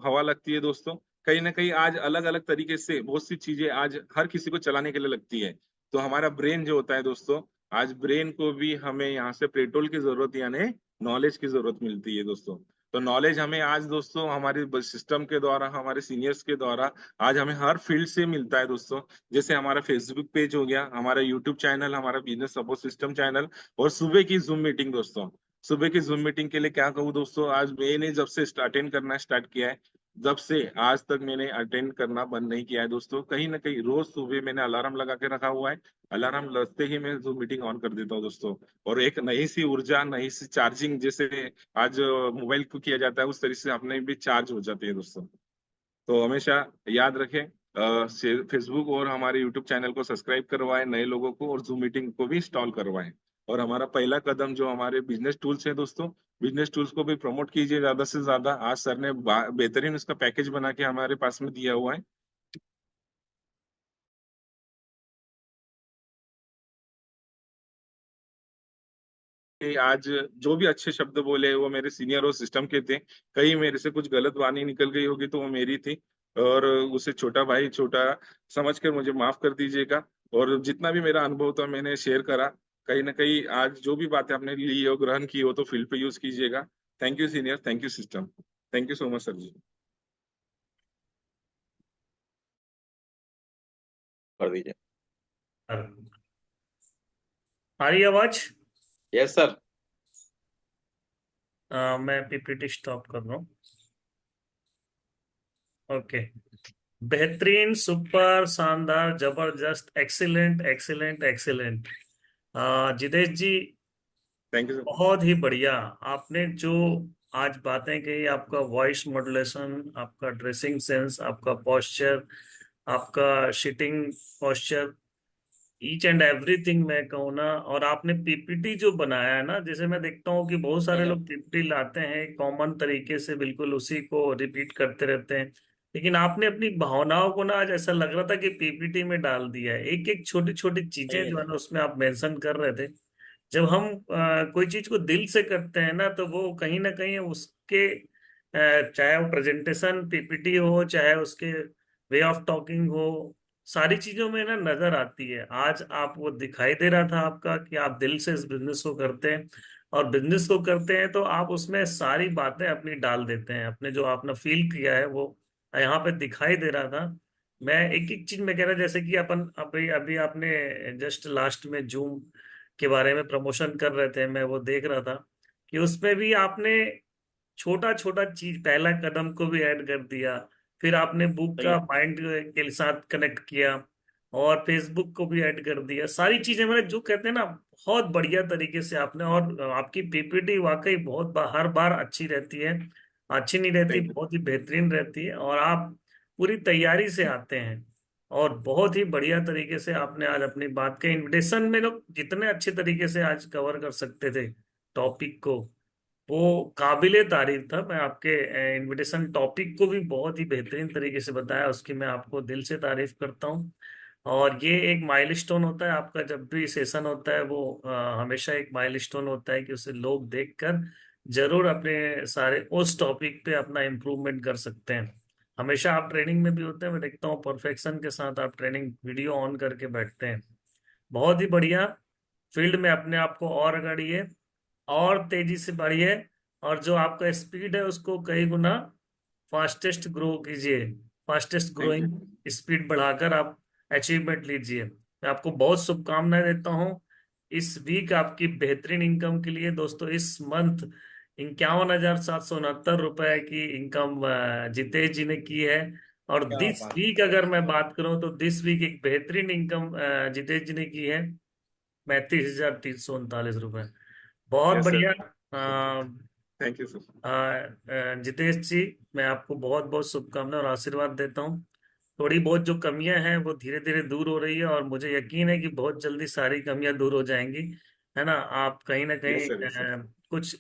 हवा लगती है दोस्तों। कहीं ना कहीं आज अलग अलग तरीके से बहुत सी चीजें आज हर किसी को चलाने के लिए लगती है। तो हमारा ब्रेन जो होता है दोस्तों, आज ब्रेन को भी हमें यहाँ से पेट्रोल की जरूरत यानी नॉलेज की जरूरत मिलती है दोस्तों। तो नॉलेज हमें आज दोस्तों हमारे सिस्टम के द्वारा, हमारे सीनियर्स के द्वारा आज हमें हर फील्ड से मिलता है दोस्तों। जैसे हमारा फेसबुक पेज हो गया, हमारा यूट्यूब चैनल, हमारा बिजनेस सपोर्ट सिस्टम चैनल, और सुबह की जूम मीटिंग दोस्तों। सुबह की जूम मीटिंग के लिए क्या कहूँ दोस्तों, आज मैंने जब से अटेंड करना स्टार्ट किया है, जब से आज तक मैंने अटेंड करना बंद नहीं किया है दोस्तों। कहीं ना कहीं रोज सुबह मैंने अलार्म लगा के रखा हुआ है, अलार्म लगते ही मैं जूम मीटिंग ऑन कर देता हूँ दोस्तों। और एक नई सी ऊर्जा, नई सी चार्जिंग, जैसे आज मोबाइल को किया जाता है उस तरीके से अपने भी चार्ज हो जाती है दोस्तों। तो हमेशा याद रखें, फेसबुक और हमारे यूट्यूब चैनल को सब्सक्राइब करवाएं नए लोगों को, और जूम मीटिंग को भी इंस्टॉल करवाएं। और हमारा पहला कदम जो हमारे बिजनेस टूल्स है दोस्तों, बिजनेस टूल्स को भी प्रमोट कीजिए ज्यादा से ज्यादा। आज सर ने बेहतरीन उसका पैकेज बना के हमारे पास में दिया हुआ है। कि आज जो भी अच्छे शब्द बोले वो मेरे सीनियर और सिस्टम के थे। कहीं मेरे से कुछ गलत वाणी निकल गई होगी तो वो मेरी थी, और उसे छोटा भाई छोटा समझकर मुझे माफ कर दीजिएगा। और जितना भी मेरा अनुभव था मैंने शेयर करा। कहीं ना कहीं आज जो भी बातें आपने ली हो, ग्रहण की हो, तो फील्ड पे यूज कीजिएगा। Thank you senior, thank you system, thank you so much sir जी। कर दीजिए। आ रही है आवाज? Yes sir. मैं पीपीटी स्टॉप कर रहा हूँ। ओके। बेहतरीन, सुपर, शानदार, जबरदस्त, excellent excellent excellent. Jitesh ji, thank you sir. बहुत ही बढ़िया। आपने जो आज बातें कही, आपका वॉइस मॉड्यूलेशन, आपका ड्रेसिंग सेंस, आपका पोस्चर, आपका sitting posture, each and everything मैं कहूँ ना। और आपने पीपीटी जो बनाया है ना, जैसे मैं देखता हूँ कि बहुत सारे लोग पीपीटी लाते हैं कॉमन तरीके से, बिल्कुल उसी को रिपीट करते रहते हैं, लेकिन आपने अपनी भावनाओं को ना आज ऐसा लग रहा था कि पीपीटी में डाल दिया है। एक एक छोटी छोटी चीजें जो है ना उसमें आप मेंशन कर रहे थे। जब हम कोई चीज को दिल से करते हैं ना, तो वो कहीं ना कहीं उसके चाहे वो प्रेजेंटेशन पीपीटी हो, चाहे उसके वे ऑफ टॉकिंग हो, सारी चीजों में ना नजर आती है। आज आप वो दिखाई दे रहा था आपका कि आप दिल से इस बिजनेस को करते हैं। और बिजनेस को करते हैं तो आप उसमें सारी बातें अपनी डाल देते हैं, अपने जो आपने फील किया है वो यहाँ पे दिखाई दे रहा था। मैं एक एक चीज में कह रहा, जैसे कि अपन अभी अभी आपने जस्ट लास्ट में जूम के बारे में प्रमोशन कर रहे थे, मैं वो देख रहा था कि उसमें भी आपने छोटा छोटा चीज, पहला कदम को भी ऐड कर दिया, फिर आपने बुक सही का है। माइंड के साथ कनेक्ट किया और फेसबुक को भी ऐड कर दिया। सारी चीजें मैंने जो कहते हैं ना, बहुत बढ़िया तरीके से आपने, और आपकी पीपीटी वाकई बहुत हर बार अच्छी रहती है, अच्छी नहीं रहती, थैंक यू। बहुत ही बेहतरीन रहती है, और आप पूरी तैयारी से आते हैं और बहुत ही बढ़िया तरीके से आपने आज अपनी बात के इनविटेशन में लोग जितने अच्छे तरीके से आज कवर कर सकते थे टॉपिक को, वो काबिले तारीफ था। मैं आपके इनविटेशन टॉपिक को भी बहुत ही बेहतरीन तरीके से बताया, उसकी मैं आपको दिल से तारीफ करता हूँ। और ये एक माइलस्टोन होता है आपका, जब भी सेशन होता है वो हमेशा एक माइलस्टोन होता है कि उसे लोग देखकर जरूर अपने सारे उस टॉपिक पे अपना इम्प्रूवमेंट कर सकते हैं। हमेशा आप ट्रेनिंग में भी होते हैं, मैं देखता हूँ परफेक्शन के साथ आप ट्रेनिंग वीडियो ऑन करके बैठते हैं। बहुत ही बढ़िया। फील्ड में अपने आप को और अगाड़िए, और तेजी से बढ़िए, और जो आपका स्पीड है उसको कई गुना फास्टेस्ट ग्रो कीजिए, fastest thank you. Growing speed बढ़ाकर आप अचीवमेंट लीजिए। मैं आपको बहुत शुभकामनाएं देता हूँ इस वीक आपकी बेहतरीन इनकम के लिए। दोस्तों, इस मंथ 51,769 रुपए की इनकम जितेश जी ने की है। और क्या दिस बात वीक अगर मैं बात करूं तो दिस वीक एक बेहतरीन इनकम जितेश जी ने की है, 35,339 रुपए। बहुत यस बढ़िया। Sir. Thank you sir. Jitesh ji, मैं आपको बहुत बहुत शुभकामनाएं और आशीर्वाद देता हूँ। थोड़ी बहुत जो कमियां हैं वो धीरे धीरे दूर हो रही है, और मुझे यकीन है कि बहुत जल्दी सारी कमियां दूर हो जाएंगी, है ना। आप कहीं ना कहीं यस सर। Yes sir. कुछ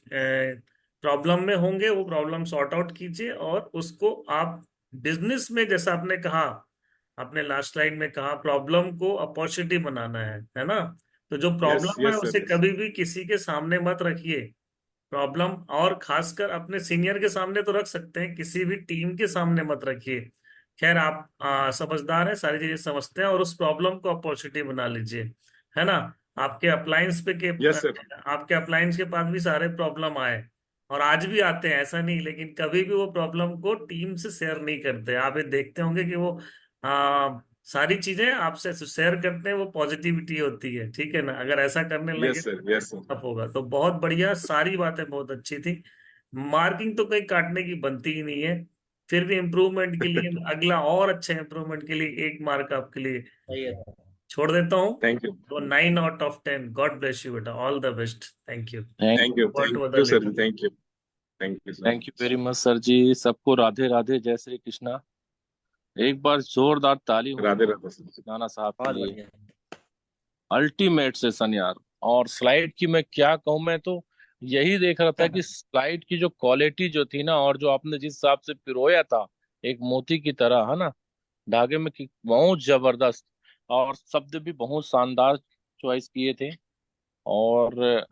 प्रॉब्लम में होंगे, वो प्रॉब्लम सॉर्ट आउट कीजिए, और उसको आप बिजनेस में, जैसा आपने कहा, आपने लास्ट लाइन में कहा, प्रॉब्लम को अपॉर्चुनिटी बनाना है ना। तो जो यस प्रॉब्लम है यस उसे सर। यस कभी भी किसी के सामने मत रखिए, प्रॉब्लम, और खासकर अपने सीनियर के सामने तो रख सकते हैं, किसी भी टीम के सामने मत रखिए। खैर, आप समझदार हैं, सारी चीजें समझते हैं, और उस प्रॉब्लम को अपॉर्चुनिटी बना लीजिए, है ना। आपके अप्लायंस पे के यस सर। आपके अप्लायंस के पास भी सारे प्रॉब्लम आए, और आज भी आते हैं, ऐसा नहीं, लेकिन कभी भी वो प्रॉब्लम को टीम से शेयर नहीं करते। आप ये देखते होंगे कि वो सारी चीजें आपसे शेयर करते हैं, वो पॉजिटिविटी होती है, ठीक है ना। अगर ऐसा करने लगे यस सर। Yes sir. तब होगा। तो बहुत बढ़िया, सारी बातें बहुत अच्छी थी। मार्किंग तो कहीं काटने की बनती ही नहीं है, फिर भी इम्प्रूवमेंट के लिए, अगला और अच्छे इम्प्रूवमेंट के लिए एक मार्क आपके लिए सही है। छोड़ देता हूँ। Thank you. तो 9 out of 10। God bless you बेटा, all the best. Thank you. Thank you. Over to thank other you sir. Lady. Thank you. Thank you sir. Thank you very much sir जी। सबको राधे राधे, जय श्री कृष्णा। एक बार जोरदार ताली हो Radhe Radhe sir. नाना साहब के बहुत लिए। बढ़िया। अल्टीमेट सेशन यार। और स्लाइड की मैं क्या कहूँ, मैं तो यही देख रहा था कि स्लाइड की जो क्वालिटी जो थी ना, और जो आपने जिस हिसाब से पिरोया था एक मोती की तरह, है ना, धागे में, की बहुत जबरदस्त। और शब्द भी बहुत शानदार चॉइस किए थे। और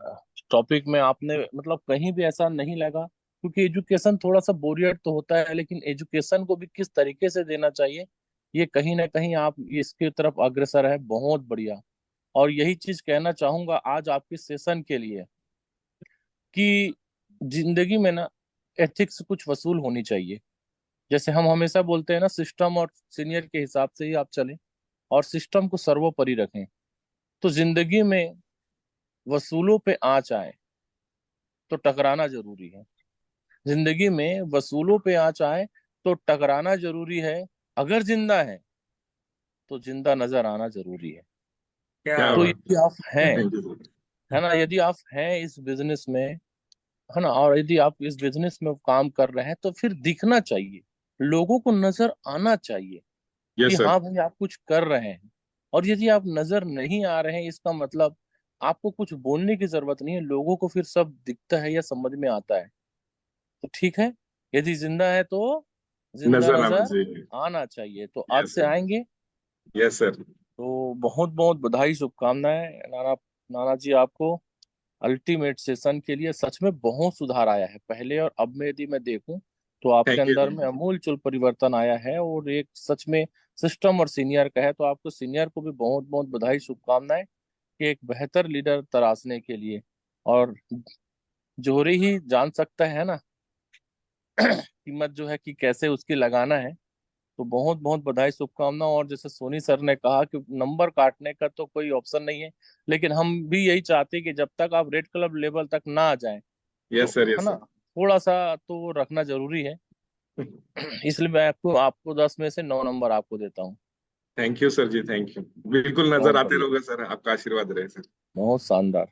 टॉपिक में आपने मतलब कहीं भी ऐसा नहीं लगा, क्योंकि एजुकेशन थोड़ा सा बोरियत तो होता है, लेकिन एजुकेशन को भी किस तरीके से देना चाहिए, ये कहीं ना कहीं आप इसकी तरफ अग्रसर है। बहुत बढ़िया। और यही चीज कहना चाहूंगा आज आपके सेशन के लिए, कि जिंदगी में ना एथिक्स कुछ वसूल होनी चाहिए। जैसे हम हमेशा बोलते हैं ना, सिस्टम और सीनियर के हिसाब से ही आप चलें, और सिस्टम को सर्वोपरि रखें। तो जिंदगी में वसूलों पे आंच आए तो टकराना जरूरी है। जिंदगी में वसूलों पे आंच आए तो टकराना जरूरी है। अगर जिंदा है तो जिंदा नजर आना जरूरी है। क्या क्या तो बात यदि आप है। हैं, थैंक यू सर। है ना, यदि आप हैं इस बिजनेस में, है ना, और यदि आप इस बिजनेस में काम कर रहे हैं, तो फिर दिखना चाहिए, लोगों को नजर आना चाहिए कि यस सर। हाँ भाई आप कुछ कर रहे हैं। और यदि आप नजर नहीं आ रहे हैं, इसका मतलब आपको कुछ बोलने की जरूरत नहीं है, लोगों को फिर सब दिखता है या समझ में आता है। तो ठीक है, यदि जिंदा है तो जिंदा नजर आना नजर चाहिए। आना चाहिए। तो आज यस से सर। आएंगे। Yes sir. तो बहुत बहुत बधाई, शुभकामनाएं नाना, नाना जी आपको अल्टीमेट सेशन के लिए। सच में बहुत सुधार आया है पहले और अब में, यदि मैं देखूं तो आपके थैंक यू। अंदर में अमूलचूल परिवर्तन आया है। और एक सच में सिस्टम और सीनियर का है, तो आपको सीनियर को भी बहुत बहुत बधाई, शुभकामनाएं कि एक बेहतर लीडर तराशने के लिए। और जोहरी ही जान सकता है ना कीमत जो है कि कैसे उसकी लगाना है। तो बहुत बहुत बधाई, शुभकामनाएं। और जैसे सोनी सर ने कहा कि नंबर काटने का तो कोई ऑप्शन नहीं है, लेकिन हम भी यही चाहते हैं कि जब तक आप रेड क्लब लेवल तक ना आ जाए, तो यस सर, है यस ना, थोड़ा सा तो रखना जरूरी है। सर। इसलिए मैं आपको 10 में से 9 नंबर आपको देता हूँ। Thank you sir ji, thank you. बिल्कुल नजर बहुत आते बढ़िया, रहोगे सर, आपका आशीर्वाद रहे सर। बहुत शानदार।